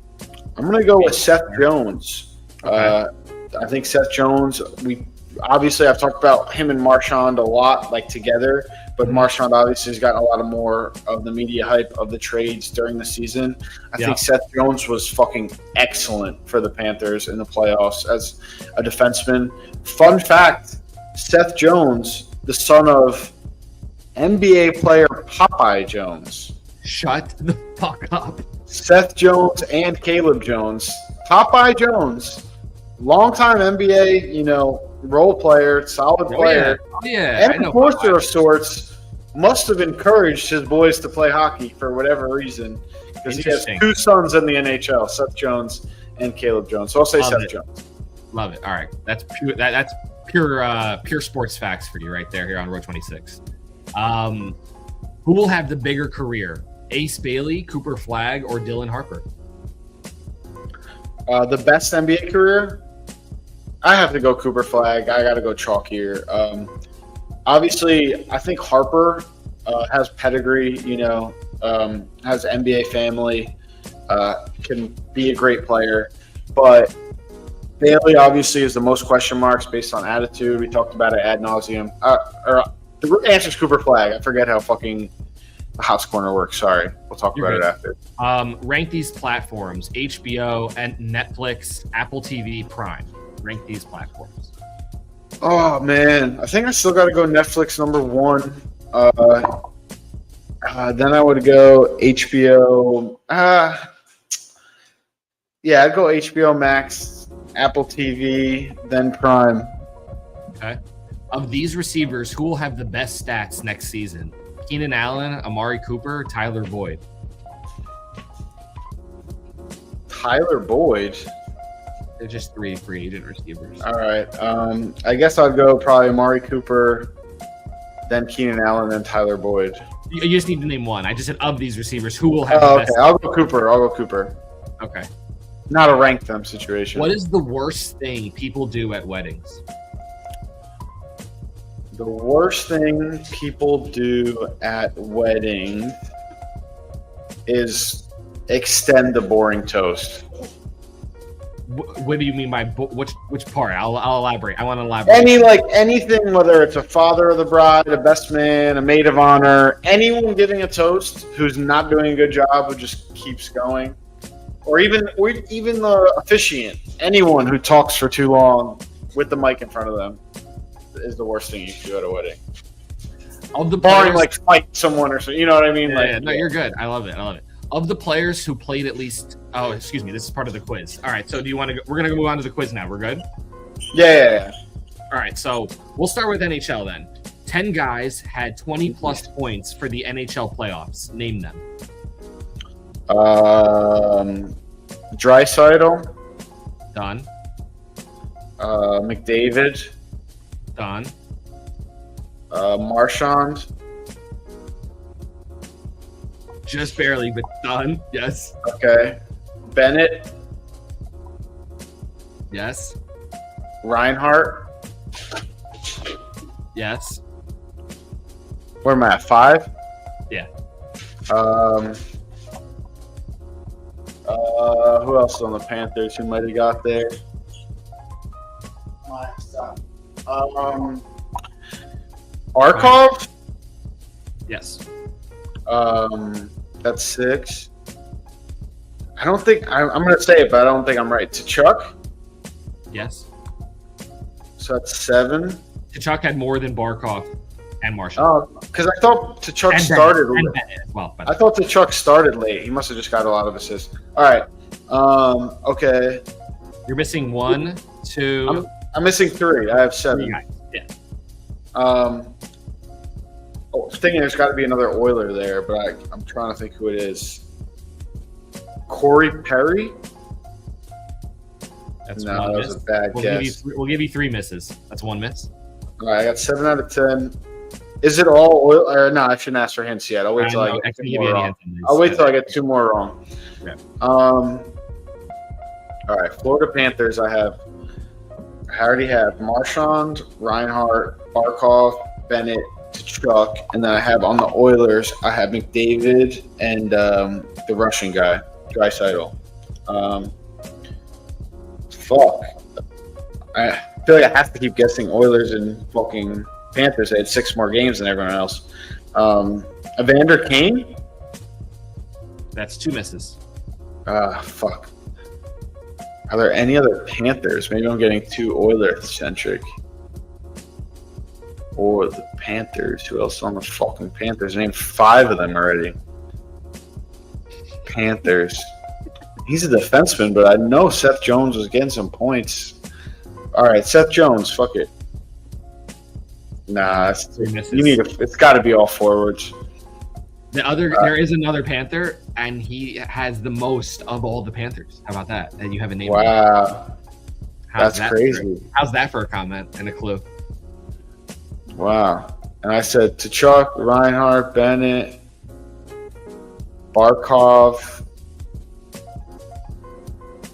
going to go with Seth Jones. I think Seth Jones, I've talked about him and Marchand a lot, together, but Marchand obviously has gotten a lot more of the media hype of the trades during the season. I think Seth Jones was fucking excellent for the Panthers in the playoffs as a defenseman. Fun fact, Seth Jones, the son of NBA player Popeye Jones. Shut the fuck up. Seth Jones and Caleb Jones. Popeye Jones longtime NBA, role player, solid player. Yeah. And enforcer of sorts must have encouraged his boys to play hockey for whatever reason, because he has 2 sons in the NHL, Seth Jones and Caleb Jones. So I'll say Seth Jones. Love it. All right, that's pure. That's pure sports facts for you right there here on Row 26. Who will have the bigger career, Ace Bailey, Cooper Flagg, or Dylan Harper? The best NBA career? I have to go Cooper Flagg. I got to go chalk here. Obviously, I think Harper has pedigree, has NBA family, can be a great player. But Bailey obviously is the most question marks based on attitude. We talked about it ad nauseum. The answer is Cooper Flagg. I forget how fucking the house corner works. Sorry. We'll talk about it after. Rank these platforms: HBO and Netflix, Apple TV, Prime. Rank these platforms. Oh, man. I think I still got to go Netflix number 1. Then I would go HBO. Yeah, I'd go HBO Max, Apple TV, then Prime. Okay. Of these receivers, who will have the best stats next season? Keenan Allen, Amari Cooper, Tyler Boyd. Tyler Boyd? They're just 3 free agent receivers. All right. I guess I'd go probably Amari Cooper, then Keenan Allen, then Tyler Boyd. You just need to name one. I just said of these receivers, who will have the best? Okay. I'll go Cooper. Okay. Not a rank them situation. What is the worst thing people do at weddings? The worst thing people do at weddings is extend the boring toast. What do you mean by which part? I'll elaborate. I want to elaborate. Anything, whether it's a father of the bride, a best man, a maid of honor, anyone giving a toast who's not doing a good job who just keeps going, or even the officiant, anyone who talks for too long with the mic in front of them is the worst thing you can do at a wedding. Of the barring fight someone or something, you know what I mean? No, you're good. I love it. Of the players who played at least, this is part of the quiz. All right, so do you want to go? We're gonna move on to the quiz now. We're good? Yeah. All right, so we'll start with NHL then. 10 guys had 20 plus points for the NHL playoffs. Name them. Draisaitl. Done. McDavid. Done. Marchand. Just barely, but done. Yes. Okay. Bennett. Yes. Reinhart. Yes. Where am I at? 5? Yeah. Who else on the Panthers who might have got there? Barkov? Yes. That's 6. I don't think I'm going to say it, but I don't think I'm right. Tkachuk? Yes. So that's 7. Tkachuk had more than Barkov and Marshall. Oh, because I thought Tkachuk started late. As well, I thought Tkachuk started late. He must have just got a lot of assists. All right. Okay. You're missing 1, 2. I'm missing 3. I have 7. 3 guys. Yeah. Thinking there's got to be another Oiler there, but I'm trying to think who it is. Corey Perry? That's no, one that miss. was a bad guess. We'll give you 3 misses. That's 1 miss. All right, I got 7 out of 10. Is it all Oiler? No, I shouldn't ask for hints yet. I'll wait till I get 2 more wrong. I'll wait till I get 2 more wrong. Yeah. All right, Florida Panthers. I already have Marchand, Reinhart, Barkov, Bennett, Tkachuk, and then I have on the Oilers, I have McDavid and the Russian guy, Draisaitl. Fuck. I feel like I have to keep guessing Oilers and fucking Panthers. They had 6 more games than everyone else. Evander Kane? That's 2 misses. Fuck. Are there any other Panthers? Maybe I'm getting too Oiler-centric. Or the Panthers. Who else on the fucking Panthers? I named 5 of them already. Panthers. He's a defenseman, but I know Seth Jones was getting some points. All right, Seth Jones. Fuck it. Nah, you need it's got to be all forwards. There is another Panther, and he has the most of all the Panthers. How about that? And you have a name. Wow, that's crazy. How's that for a comment and a clue? Wow. And I said Tkachuk, Reinhart, Bennett, Barkov.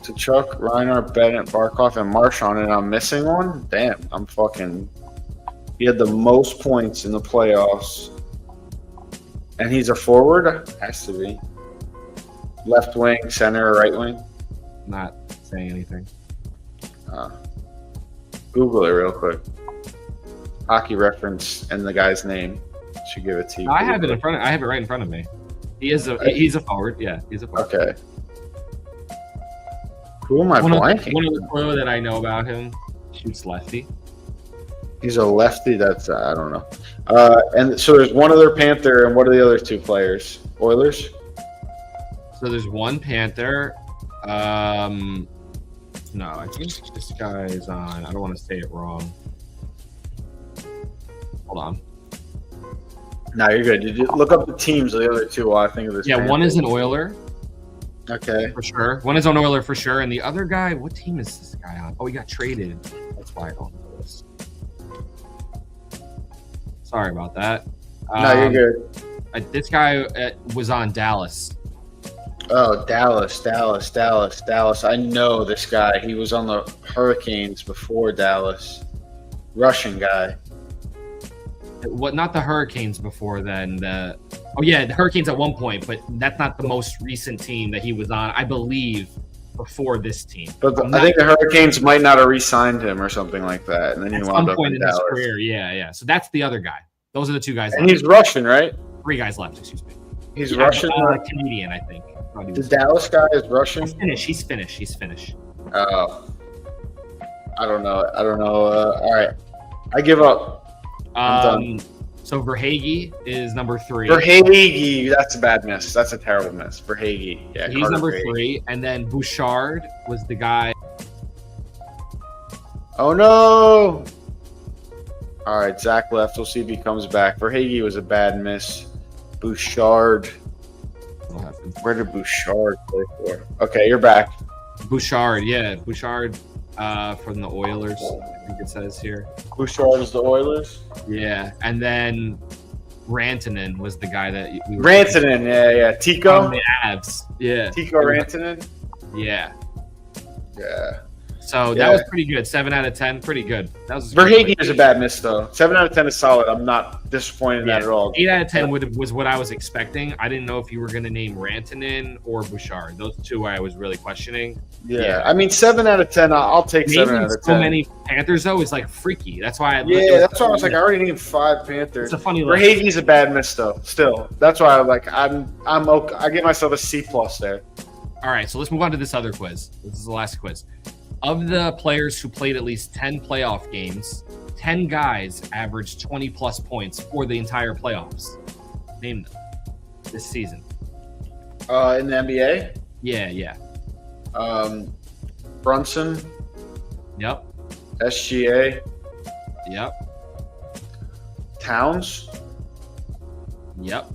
Tkachuk, Reinhart, Bennett, Barkov, and Marchand, and I'm missing one? Damn, I'm fucking... He had the most points in the playoffs. And he's a forward? Has to be. Left wing, center, or right wing? Not saying anything. Google it real quick. Hockey reference and the guy's name. Should give it to you. I have it right in front of me. He's a forward. Yeah, he's a forward. Okay. Who am I blanking? One of the clue that I know about him, shoots lefty. He's a lefty. That's I don't know. And so there's one other Panther, and what are the other two players? Oilers. So there's one Panther. No, I think this guy is on. I don't want to say it wrong. Hold on. No, you're good. Did you look up the teams of the other two while I think of this? Yeah, Panther? one is an Oiler. Okay. For sure. One is on Oiler for sure. And the other guy, what team is this guy on? Oh, he got traded. That's why I don't know this. Sorry about that. No, you're good. This guy was on Dallas. Oh, Dallas. I know this guy. He was on the Hurricanes before Dallas. Russian guy. What? Not the Hurricanes before then. The Hurricanes at one point, but that's not the most recent team that he was on. I believe before this team. But I think the Hurricanes might not have re-signed him or something like that, and then he wound up in Dallas. His career, yeah. So that's the other guy. Those are the two guys. And he's Russian, right? 3 guys left. Excuse me. He's Russian. Canadian, I think. The Dallas guy is Russian. He's Finnish. Oh, I don't know. All right, I give up. I'm done. So Verhaeghe is number 3. Verhaeghe, that's a bad miss. That's a terrible miss. Verhaeghe, yeah. He's number 3, and then Bouchard was the guy. Oh no! All right, Zach left. We'll see if he comes back. Verhaeghe was a bad miss. Bouchard. Where did Bouchard play for? Okay, you're back. Bouchard from the Oilers. I think it says here. Bouchard is the Oilers. Yeah, and then Rantanen was the guy that we were. Rantanen, yeah. Tico. From the Avs, yeah. Tico Rantanen. Yeah. Yeah. So that was pretty good. 7 out of 10, pretty good. That was. Verhaeghe is a bad miss though. 7 out of 10 is solid. I'm not disappointed in that at all. 8 out of 10 was what I was expecting. I didn't know if you were going to name Rantanen or Bouchard. Those two I was really questioning. Yeah. I mean 7 out of 10. I'll take 7 out of 10. So many Panthers though is like freaky. That's why. That's why I was like, I already named 5 Panthers. It's a funny. Verhaeghe's a bad miss though. Still, that's why I'm okay. I give myself a C+ there. All right, so let's move on to this other quiz. This is the last quiz. Of the players who played at least 10 playoff games, 10 guys averaged 20 plus points for the entire playoffs. Name them this season. In the NBA? Yeah. Brunson. Yep. SGA. Yep. Towns. Yep.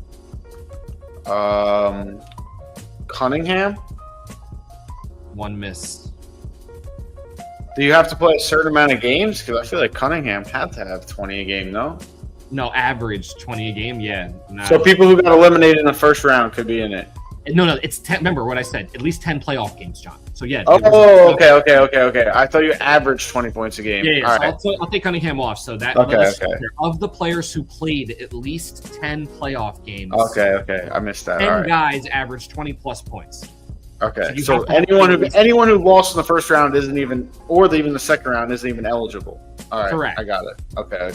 Cunningham. 1 miss. Do you have to play a certain amount of games? Because I feel like Cunningham had to have 20 a game, no? No, average 20 a game, yeah. So people who got eliminated in the first round could be in it? No, it's 10. Remember what I said, at least 10 playoff games, John. So, yeah. Oh, okay. I thought you averaged 20 points a game. Yeah. All so right. I'll take Cunningham off. So that okay. Of the players who played at least 10 playoff games. Okay. I missed that. 10 guys averaged 20 plus points. Okay, so anyone who lost in the first round isn't even, or even the second round isn't even eligible. All right, correct. I got it. Okay.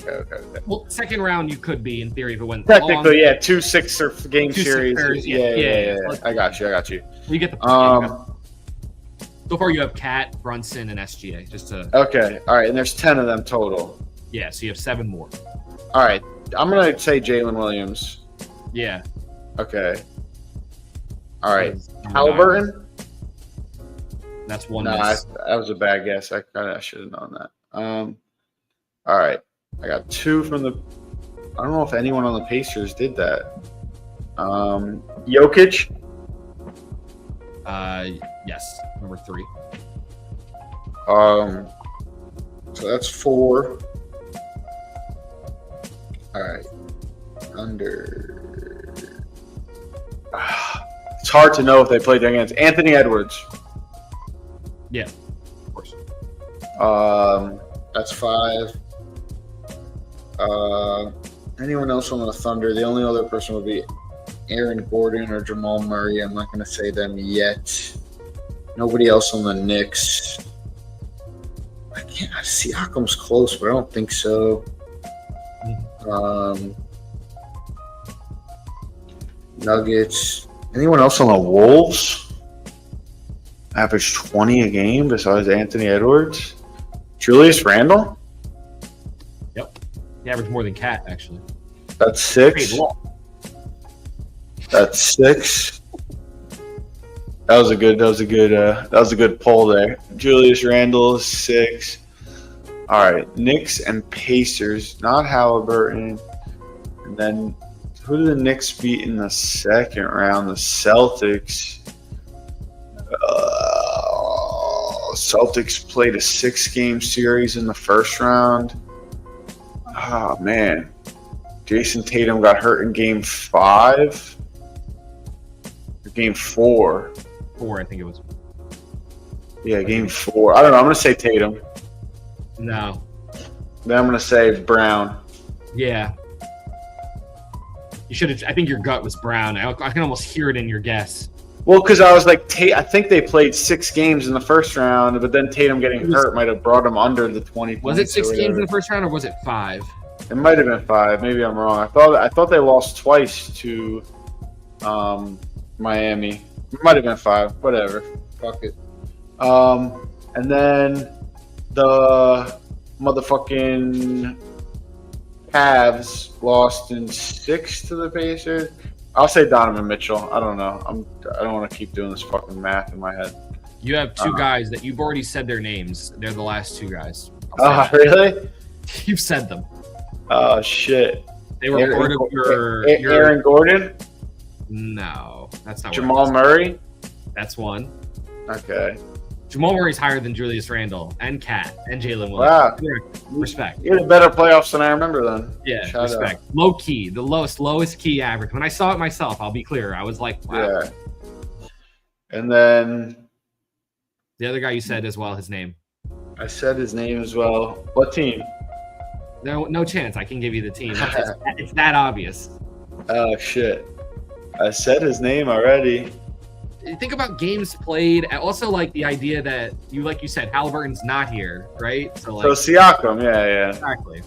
Well, second round you could be in theory if it went technically, yeah, 2 6-game series. Yeah. I got you. You get the point. So far, you have Cat, Brunson, and SGA. Okay, all right, and there's 10 of them total. Yeah, so you have 7 more. All right, I'm gonna say Jalen Williams. Yeah. Okay. All right, Halliburton. That's 1 No, miss. that was a bad guess. I should have known that. All right. I got 2 from the. I don't know if anyone on the Pacers did that. Jokic. Yes, number 3. So that's 4. All right. Under. It's hard to know if they played against Anthony Edwards. Yeah, of course. That's 5. Anyone else on the Thunder? The only other person would be Aaron Gordon or Jamal Murray. I'm not going to say them yet. Nobody else on the Knicks. I see Siakam's close, but I don't think so. Nuggets. Anyone else on the Wolves? Average 20 a game besides Anthony Edwards. Julius Randle? Yep. He averaged more than Cat, actually. That's 6. That's 6. That was a good poll there. Julius Randle is 6. All right, Knicks and Pacers, not Halliburton. And then who did the Knicks beat in the second round? The Celtics. Celtics played a 6-game series in the first round. Oh, man. Jason Tatum got hurt in game 5. Or game 4. 4, I think it was. Yeah, game 4. I don't know. I'm going to say Tatum. No. Then I'm going to say Brown. Yeah. You should have. I think your gut was Brown. I can almost hear it in your guess. Well, because I was like, I think they played 6 games in the first round, but then Tatum getting hurt might have brought him under the 20 points. Was it 6 games in the first round, or was it 5? It might have been 5. Maybe I'm wrong. I thought they lost twice to Miami. It might have been 5. Whatever. Fuck it. And then the motherfucking Cavs lost in 6 to the Pacers. I'll say Donovan Mitchell. I don't know. I don't want to keep doing this fucking math in my head. You have 2 guys that you've already said their names. They're the last 2 guys. Really? You've said them. Oh shit. They were part of your Aaron Gordon? No, that's not. Jamal Murray? That's 1. Okay. Jamal Murray's higher than Julius Randle and Cat and Jalen Williams. Wow. Respect. You had a better playoffs than I remember then. Yeah, respect. Low key, the lowest key average. When I saw it myself, I'll be clear, I was like, wow. Yeah. And then the other guy you said as well, his name. I said his name as well. What team? No chance. I can give you the team. It's that obvious. Oh shit! I said his name already. Think about games played. Also, like the idea that like you said, Halliburton's not here, right? So Siakam, yeah. Exactly.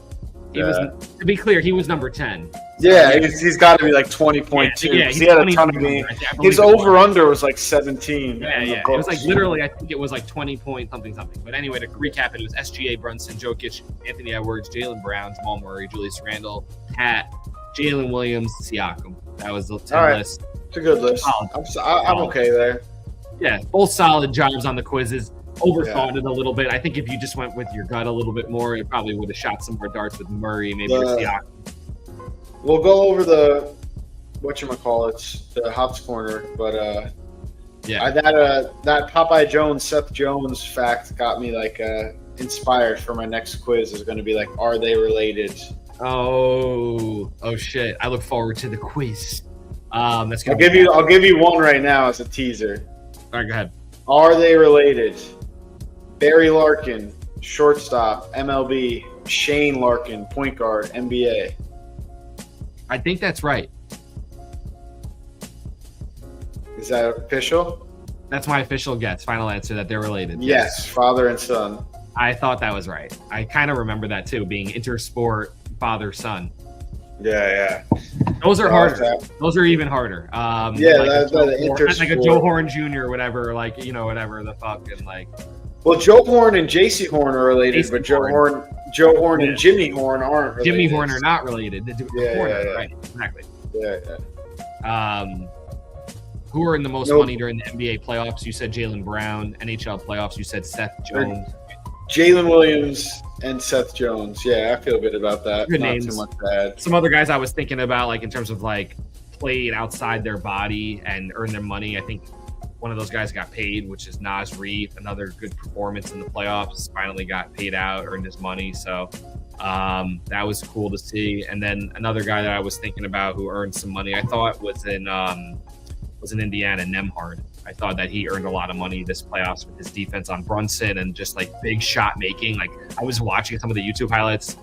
He was, to be clear, he was number 10. Yeah, he's got to be like 20.2. Yeah, he had a ton of games. His over/under was like 17. Yeah. It was like literally, I think it was like 20 point something. But anyway, to recap it, was SGA, Brunson, Jokic, Anthony Edwards, Jaylen Brown, Jamal Murray, Julius Randle, Cat, Jalen Williams, Siakam. That was the 10 list. It's a good list. I'm okay there. Yeah, both solid jobs on the quizzes. Overthought it a little bit. I think if you just went with your gut a little bit more, it probably would have shot some more darts with Murray, maybe with Siakam. We'll go over the whatchamacallits, the Hotz corner, but that Popeye Jones, Seth Jones fact got me like inspired for my next quiz. Is going to be like, are they related? Oh shit! I look forward to the quiz. That's I'll give you one right now as a teaser. All right, go ahead. Are they related? Barry Larkin, shortstop, MLB. Shane Larkin, point guard, NBA. I think that's right. Is that official? That's my official guess. Final answer that they're related. Yes, father and son. I thought that was right. I kind of remember that too, being intersport father-son. Yeah. Those are harder. Those are even harder. Like a Joe Horn Jr. or whatever, whatever the fuck, and like. Well, Joe Horn and J.C. Horn are related, but Joe Horn and Jimmy Horn aren't related. Jimmy Horn are not related. Right, exactly. Yeah. Who are in the most money during the NBA playoffs? You said Jaylen Brown. NHL playoffs, you said Seth Jones. Jalen Williams And Seth Jones. Yeah, I feel good about that. Good Not names. too much bad. Some other guys I was thinking about, like in terms of like played outside their body and earned their money. I think one of those guys got paid, which is Nas Reed. Another good performance in the playoffs. Finally got paid out, earned his money. So that was cool to see. And then another guy that I was thinking about who earned some money, I thought was in Indiana, Nemhard. I thought that he earned a lot of money this playoffs with his defense on Brunson and just like big shot making. Like I was watching some of the YouTube highlights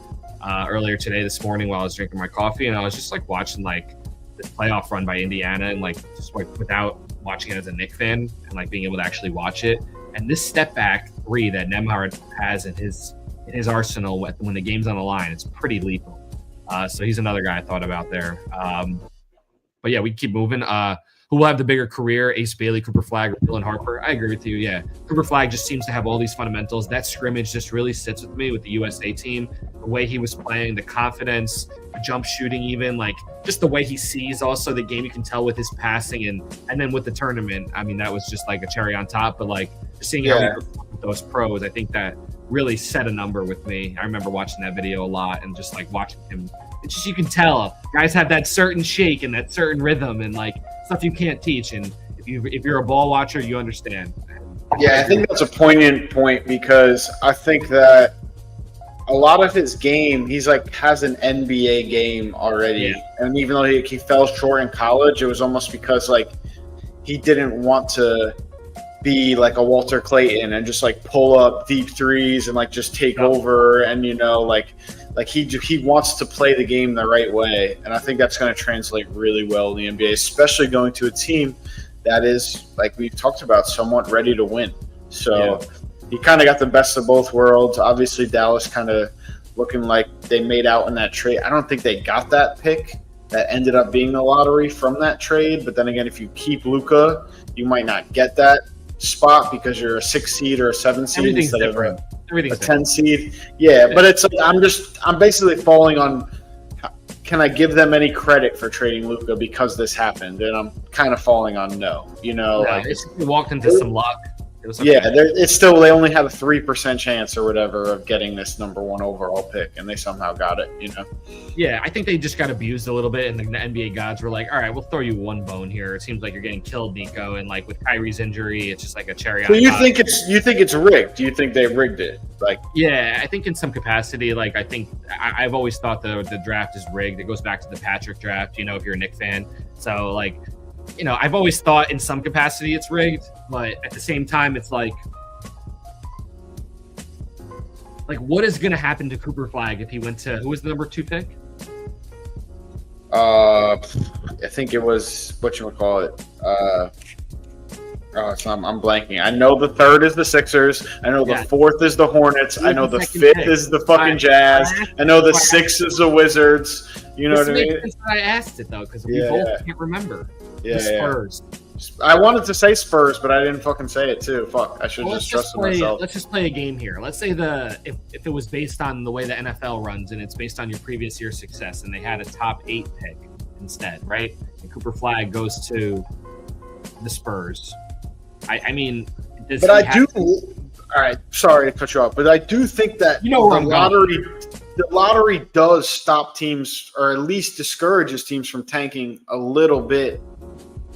earlier today, this morning while I was drinking my coffee, and I was just like watching like this playoff run by Indiana and like just like without watching it as a Knick fan and like being able to actually watch it. And this step back three that Nemhard has in his arsenal when the game's on the line, it's pretty lethal. So he's another guy I thought about there. But yeah, we keep moving. Who will have the bigger career, Ace Bailey, Cooper Flagg, or Dylan Harper? I agree with you, yeah. Cooper Flagg just seems to have all these fundamentals. That scrimmage just really sits with me with the USA team. The way he was playing, the confidence, the jump shooting even, like just the way he sees also the game, you can tell with his passing. And then with the tournament, I mean, that was just like a cherry on top. But like seeing how he performed with those pros, I think that really set a number with me. I remember watching that video a lot and just like watching him. It's just, you can tell guys have that certain shake and that certain rhythm and like stuff you can't teach. And if you're a ball watcher, you understand. Yeah, I think that's a poignant point because I think that a lot of his game, he's like has an NBA game already. Yeah. And even though he fell short in college, it was almost because like he didn't want to be like a Walter Clayton and just like pull up deep threes and like just take over. And, you know, like he wants to play the game the right way. And I think that's going to translate really well in the NBA, especially going to a team that is, like we've talked about, somewhat ready to win. So he kind of got the best of both worlds. Obviously, Dallas kind of looking like they made out in that trade. I don't think they got that pick that ended up being the lottery from that trade. But then again, if you keep Luka, you might not get that spot because you're a 6 seed or a 7 seed instead of a 10 seed. Yeah, but it's like I'm basically falling on, can I give them any credit for trading Luka because this happened? And I'm kind of falling on no. You know, like they walked into some luck. It's still, they only have a 3% chance or whatever of getting this number 1 overall pick, and they somehow got it, you know? Yeah, I think they just got abused a little bit, and the NBA gods were like, all right, we'll throw you one bone here. It seems like you're getting killed, Nico, and like with Kyrie's injury, it's just like a cherry on top. So you think it's rigged? Do you think they rigged it? Like, yeah, I think in some capacity, like I've always thought the draft is rigged. It goes back to the Patrick draft, you know, if you're a Knicks fan. So like, you know, I've always thought in some capacity it's rigged, but at the same time, it's like what is going to happen to Cooper Flagg if he went to, who was the number 2 pick? I think it was, whatchamacallit? I'm blanking. I know the 3rd is the Sixers. I know the 4th is the Hornets. I know the 5th is the fucking Jazz. I know the 6th is the Wizards. You know what I mean? I asked it, though, because we both can't remember. The Spurs. I wanted to say Spurs, but I didn't fucking say it too. Fuck, I should just trust myself. Let's just play a game here. Let's say if it was based on the way the NFL runs and it's based on your previous year's success, and they had a top 8 pick instead, right? And Cooper Flagg goes to the Spurs. I mean, all right, sorry to cut you off, but I do think that the lottery does stop teams, or at least discourages teams from tanking a little bit.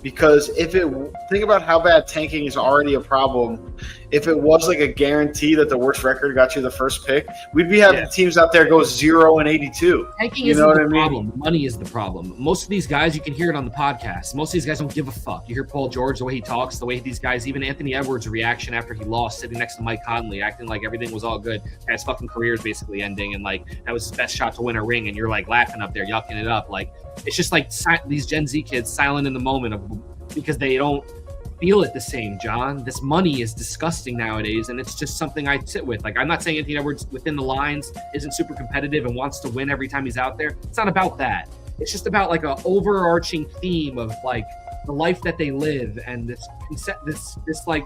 Because think about how bad tanking is already a problem. If it was like a guarantee that the worst record got you the first pick, we'd be having teams out there go 0-82. Tanking isn't the problem. Money is the problem. Most of these guys, you can hear it on the podcast. Most of these guys don't give a fuck. You hear Paul George, the way he talks, the way these guys, even Anthony Edwards' reaction after he lost, sitting next to Mike Conley, acting like everything was all good. His fucking career is basically ending, and like that was his best shot to win a ring, and you're like laughing up there, yucking it up. Like it's just like these Gen Z kids silent in the moment because they don't feel it the same, John. This money is disgusting nowadays, and it's just something I sit with. Like, I'm not saying Anthony Edwards within the lines isn't super competitive and wants to win every time he's out there. It's not about that. It's just about like an overarching theme of like the life that they live and this like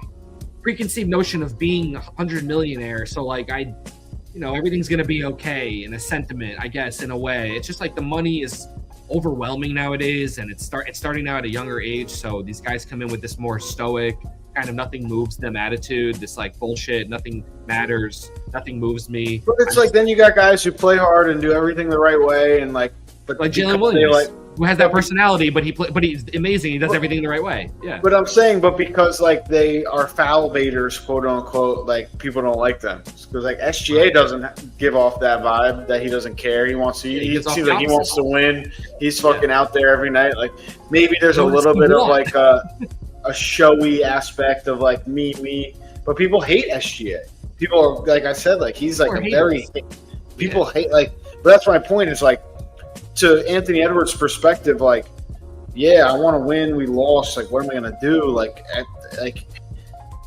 preconceived notion of being 100 millionaire. So like everything's gonna be okay in a sentiment, I guess, in a way. It's just like the money is overwhelming nowadays, and it's starting now at a younger age. So these guys come in with this more stoic, kind of nothing moves them attitude, this like bullshit, nothing matters, nothing moves me. But it's like then you got guys who play hard and do everything the right way, and like Jalen Williams, who has that personality, but he's amazing. He does everything the right way. Yeah. But I'm saying, because like they are foul baiters, quote unquote, like people don't like them because like SGA doesn't give off that vibe that he doesn't care. He wants to. He seems like he wants to win. He's fucking out there every night. Like maybe there's a little bit of like a showy aspect of like me, but people hate SGA. People are like I said, like he's like a very people hate like. But that's my point. Is like. To Anthony Edwards' perspective, like, yeah, I want to win. We lost. Like, what am I gonna do? Like,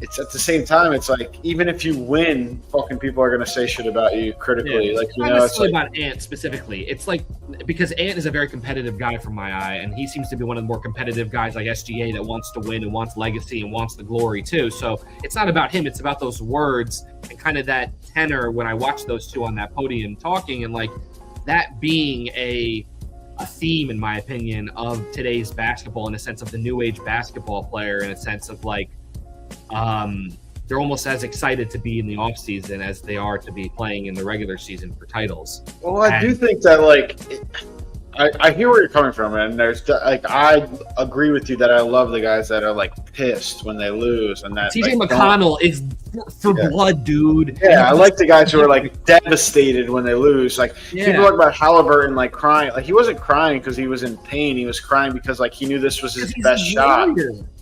it's at the same time. It's like even if you win, fucking people are gonna say shit about you critically. Yeah. Like, you know, it's like about Ant specifically. It's like because Ant is a very competitive guy from my eye, and he seems to be one of the more competitive guys like SGA that wants to win and wants legacy and wants the glory too. So it's not about him. It's about those words and kind of that tenor when I watch those two on that podium talking and like. That being a theme, in my opinion, of today's basketball, in a sense of the new age basketball player, in a sense of like, they're almost as excited to be in the off season as they are to be playing in the regular season for titles. Well, I do think that like, I hear where you're coming from, and there's like I agree with you that I love the guys that are like pissed when they lose, and that TJ like, McConnell is for blood, dude. Yeah, I like the guys who are like devastated when they lose. Like people talk about Halliburton like crying. Like he wasn't crying because he was in pain. He was crying because like he knew this was his best shot.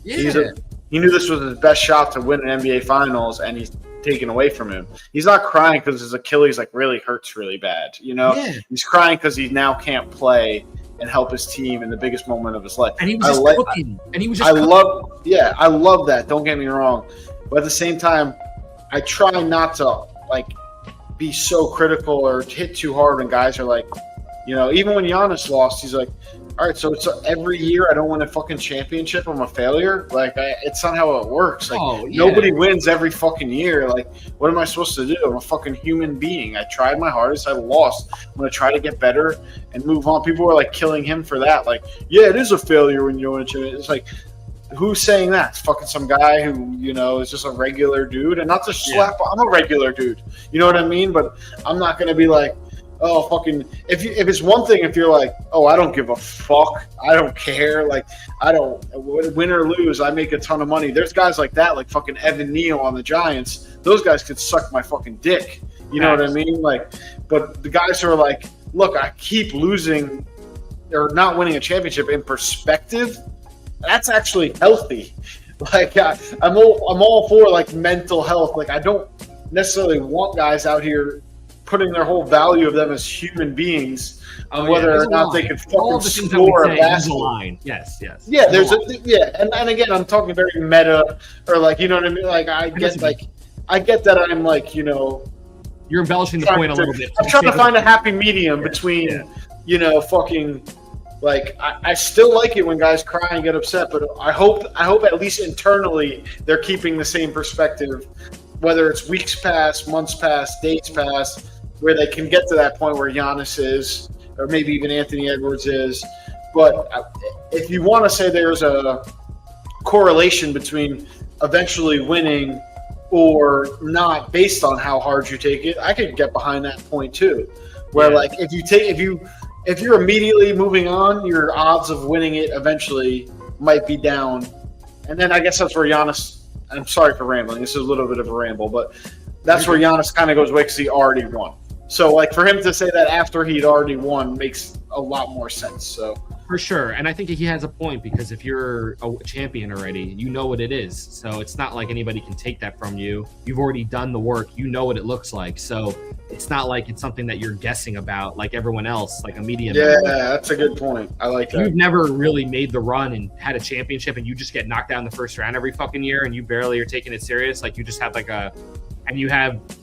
Yeah. He knew this was his best shot to win an NBA Finals, and he's taken away from him. He's not crying because his Achilles like really hurts really bad. You know, he's crying because he now can't play and help his team in the biggest moment of his life. And he was just cooking. And he was just. I love that. Don't get me wrong, but at the same time, I try not to like be so critical or hit too hard when guys are like, you know, even when Giannis lost, he's like, all right, so it's every year I don't win a fucking championship, I'm a failure. Like, it's not how it works. Like, nobody wins every fucking year. Like, what am I supposed to do? I'm a fucking human being. I tried my hardest. I lost. I'm going to try to get better and move on. People were, like, killing him for that. Like, yeah, it is a failure when you win a championship. It's like, who's saying that? It's fucking some guy who, you know, is just a regular dude. And not to slap, I'm a regular dude. You know what I mean? But I'm not going to be like, oh, fucking, if it's one thing, if you're like, oh, I don't give a fuck, I don't care, like, I don't, win or lose, I make a ton of money. There's guys like that, like fucking Evan Neal on the Giants. Those guys could suck my fucking dick. You know what I mean? Like, but the guys who are like, look, I keep losing or not winning a championship in perspective, that's actually healthy. Like, I'm all for like mental health. Like, I don't necessarily want guys out here putting their whole value of them as human beings on whether or not they can fucking score a basketball. Yes. Yeah, and again, I'm talking very meta, or like, you know what I mean? Like, I get that I'm like, you know, you're embellishing the point a little bit. I'm trying to find a happy medium between, you know, fucking. Like, I still like it when guys cry and get upset, but I hope at least internally they're keeping the same perspective, whether it's weeks pass, months pass, days pass, where they can get to that point where Giannis is, or maybe even Anthony Edwards is. But if you want to say there's a correlation between eventually winning or not based on how hard you take it, I could get behind that point too. Where like if you're immediately moving on, your odds of winning it eventually might be down. And then I guess that's where Giannis, I'm sorry for rambling, this is a little bit of a ramble, but that's where Giannis kind of goes away because he already won. So, like, for him to say that after he'd already won makes a lot more sense. So for sure, and I think he has a point, because if you're a champion already, you know what it is. So it's not like anybody can take that from you. You've already done the work. You know what it looks like. So it's not like it's something that you're guessing about like everyone else, like a media member. That's a good point. I like that. You've never really made the run and had a championship, and you just get knocked down in the first round every fucking year, and you barely are taking it serious. Like, you just have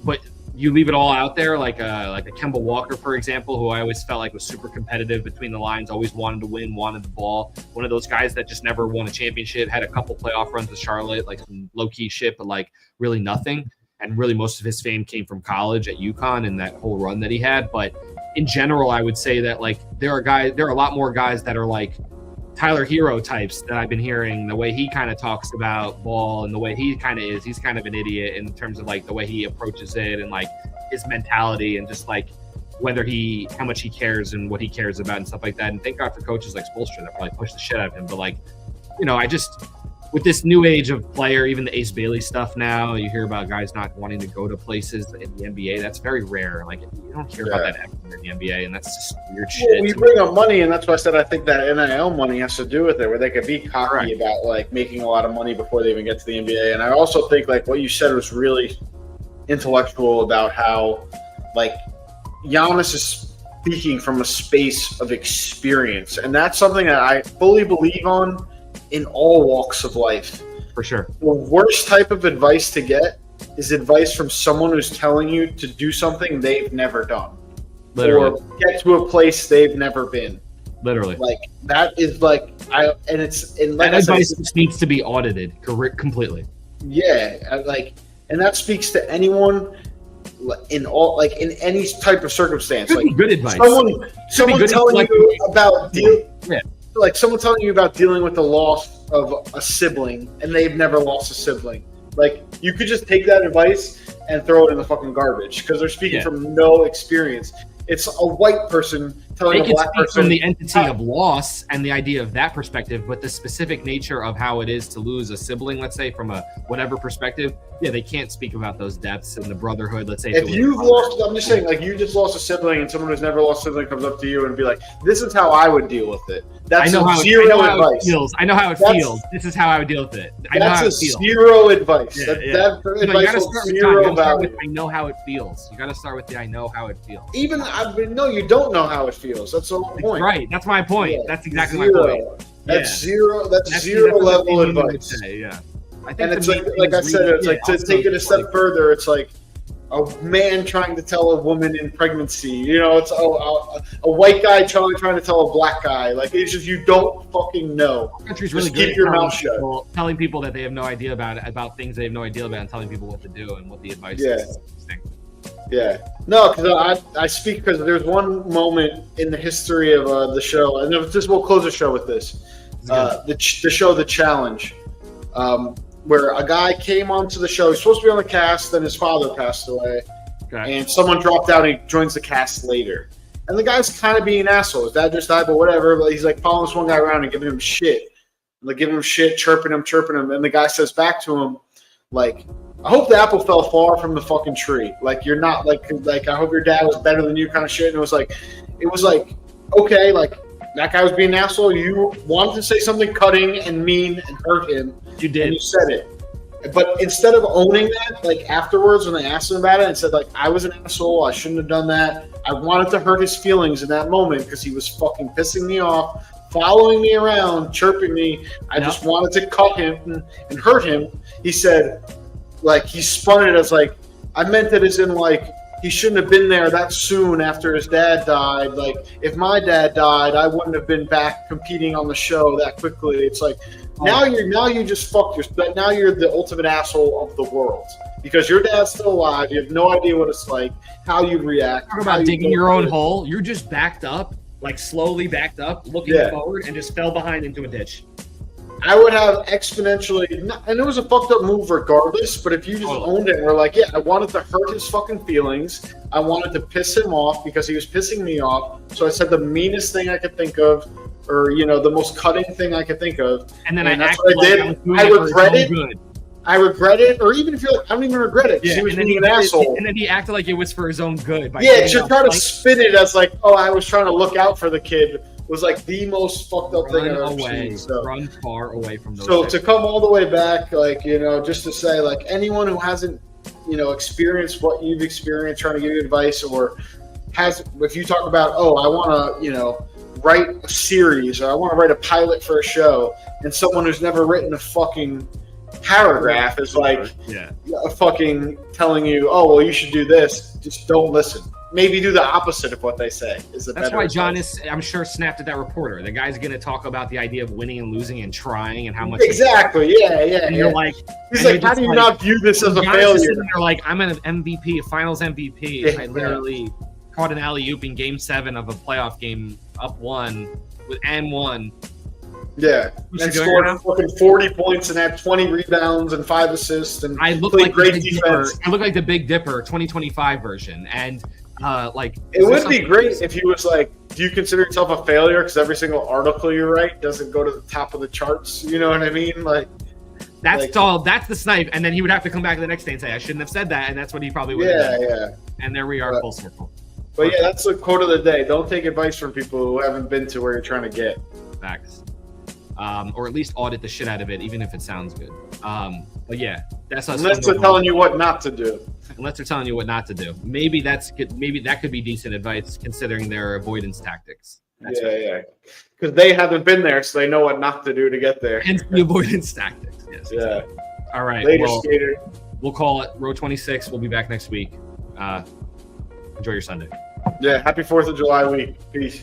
but you leave it all out there, like a Kemba Walker, for example, who I always felt like was super competitive between the lines, always wanted to win, wanted the ball. One of those guys that just never won a championship, had a couple playoff runs with Charlotte, like some low-key shit, but like really nothing. And really most of his fame came from college at UConn and that whole run that he had. But in general, I would say that like there are a lot more guys that are like Tyler Hero types that I've been hearing, the way he kind of talks about ball and the way he kind of is, he's kind of an idiot in terms of like the way he approaches it and like his mentality and just like how much he cares and what he cares about and stuff like that. And thank God for coaches like Spoelstra that probably push the shit out of him. But like, I just, with this new age of player, even the Ace Bailey stuff now, you hear about guys not wanting to go to places in the NBA. That's very rare. Like, you don't hear about that ever in the NBA, and that's just weird shit. Well, we bring up money, and that's why I said I think that NIL money has to do with it, where they could be cocky about, like, making a lot of money before they even get to the NBA. And I also think, like, what you said was really intellectual about how, like, Giannis is speaking from a space of experience, and that's something that I fully believe on in all walks of life. For sure. The worst type of advice to get is advice from someone who's telling you to do something they've never done. Literally. Or get to a place they've never been. Literally. Like, that is like, that advice just needs to be audited completely. Yeah. And that speaks to anyone in any type of circumstance. Could be good advice. Someone telling you about like someone telling you about dealing with the loss of a sibling and they've never lost a sibling. Like, you could just take that advice and throw it in the fucking garbage because they're speaking from no experience. It's a white person telling a black person. From the entity of loss and the idea of that perspective, but the specific nature of how it is to lose a sibling, let's say, from a whatever perspective, they can't speak about those depths and the brotherhood. Let's say if you've lost, I'm just saying, like, you just lost a sibling and someone who's never lost a sibling comes up to you and be like, "This is how I would deal with it." That's zero advice. I know how it feels. This is how I would deal with it. I know how it feels. Zero advice. That advice will zero value. I know how it feels. You got to start with the I know how it feels. No, you don't know how it feels. That's the whole point. Right. That's my point. Yeah. That's exactly my point. That's zero. That's zero level advice. I think, and it's like I said, it's like to take it a step further. It's like a man trying to tell a woman in pregnancy. It's a white guy trying to tell a black guy. Like, it's just, you don't fucking know. Our country's really good. Keep your mouth shut. Telling people that they have no idea about things they have no idea about, and telling people what to do and what the advice is. Yeah. No, because I speak because there's one moment in the history of the show, and we'll close the show with this. The show, The Challenge, where a guy came onto the show. He's supposed to be on the cast, then his father passed away, and someone dropped out. And he joins the cast later, and the guy's kind of being an asshole. His dad just died, but whatever. But he's like following this one guy around and giving him shit, chirping him, and the guy says back to him, like, "I hope the apple fell far from the fucking tree. Like, you're not like I hope your dad was better than you," kind of shit. And it was like, okay, like, that guy was being an asshole. You wanted to say something cutting and mean and hurt him. You did. And you said it. But instead of owning that, like, afterwards when they asked him about it and said, like, I was an asshole, I shouldn't have done that. I wanted to hurt his feelings in that moment because he was fucking pissing me off, following me around, chirping me. I just wanted to cut him and hurt him. He said, like, he spun it as, like, I meant it as in, like, he shouldn't have been there that soon after his dad died. Like, if my dad died, I wouldn't have been back competing on the show that quickly. It's like, now you just fucked yourself. Now you're the ultimate asshole of the world because your dad's still alive. You have no idea what it's like, how you react. Talk about digging your own hole. You're just backed up, like slowly backed up, looking forward, and just fell behind into a ditch. I would have exponentially, and it was a fucked up move regardless, but if you just owned it and were like, I wanted to hurt his fucking feelings. I wanted to piss him off because he was pissing me off. So I said the meanest thing I could think of, or, the most cutting thing I could think of. And then that's what I did. I regret it. I regret it, or even if you're like, I don't even regret it because he was being an asshole. And then he acted like it was for his own good. To try to spin it as like, I was trying to look out for the kid. Was like the most fucked up thing I've ever seen. So. Run far away from those. So to come all the way back, like, just to say, like, anyone who hasn't, experienced what you've experienced, trying to give you advice, or if you talk about, I want to, write a series, or I want to write a pilot for a show, and someone who's never written a fucking paragraph is like, fucking telling you, you should do this. Just don't listen. Maybe do the opposite of what they say. That's why John is, I'm sure, snapped at that reporter. The guy's going to talk about the idea of winning and losing and trying and how much. Exactly. And you're like, he's like, how do you not view this as a failure? They're like, I'm an MVP, a finals MVP. I literally caught an alley-oop in Game 7 of a playoff game, up 1 with and 1. Yeah, and scored fucking 40 points and had 20 rebounds and 5 assists and I look like great defense. I look like the Big Dipper 2025 version, and it would be great if he was like, do you consider yourself a failure because every single article you write doesn't go to the top of the charts? You know what I mean? Like that's all. That's the snipe, and then he would have to come back the next day and say, I shouldn't have said that, and that's what he probably would have done. Yeah. And there we are, full circle. But yeah, that's the quote of the day. Don't take advice from people who haven't been to where you're trying to get. Facts. Or at least audit the shit out of it, even if it sounds good. But yeah, that's us. Unless they're telling you what not to do. Unless they're telling you what not to do. Maybe that's good. Maybe that could be decent advice considering their avoidance tactics. Yeah. Because they haven't been there, so they know what not to do to get there. Hence the avoidance tactics. Yes. Yeah. Exactly. All right. Later, skater. We'll call it row 26. We'll be back next week. Enjoy your Sunday. Yeah. Happy 4th of July week. Peace.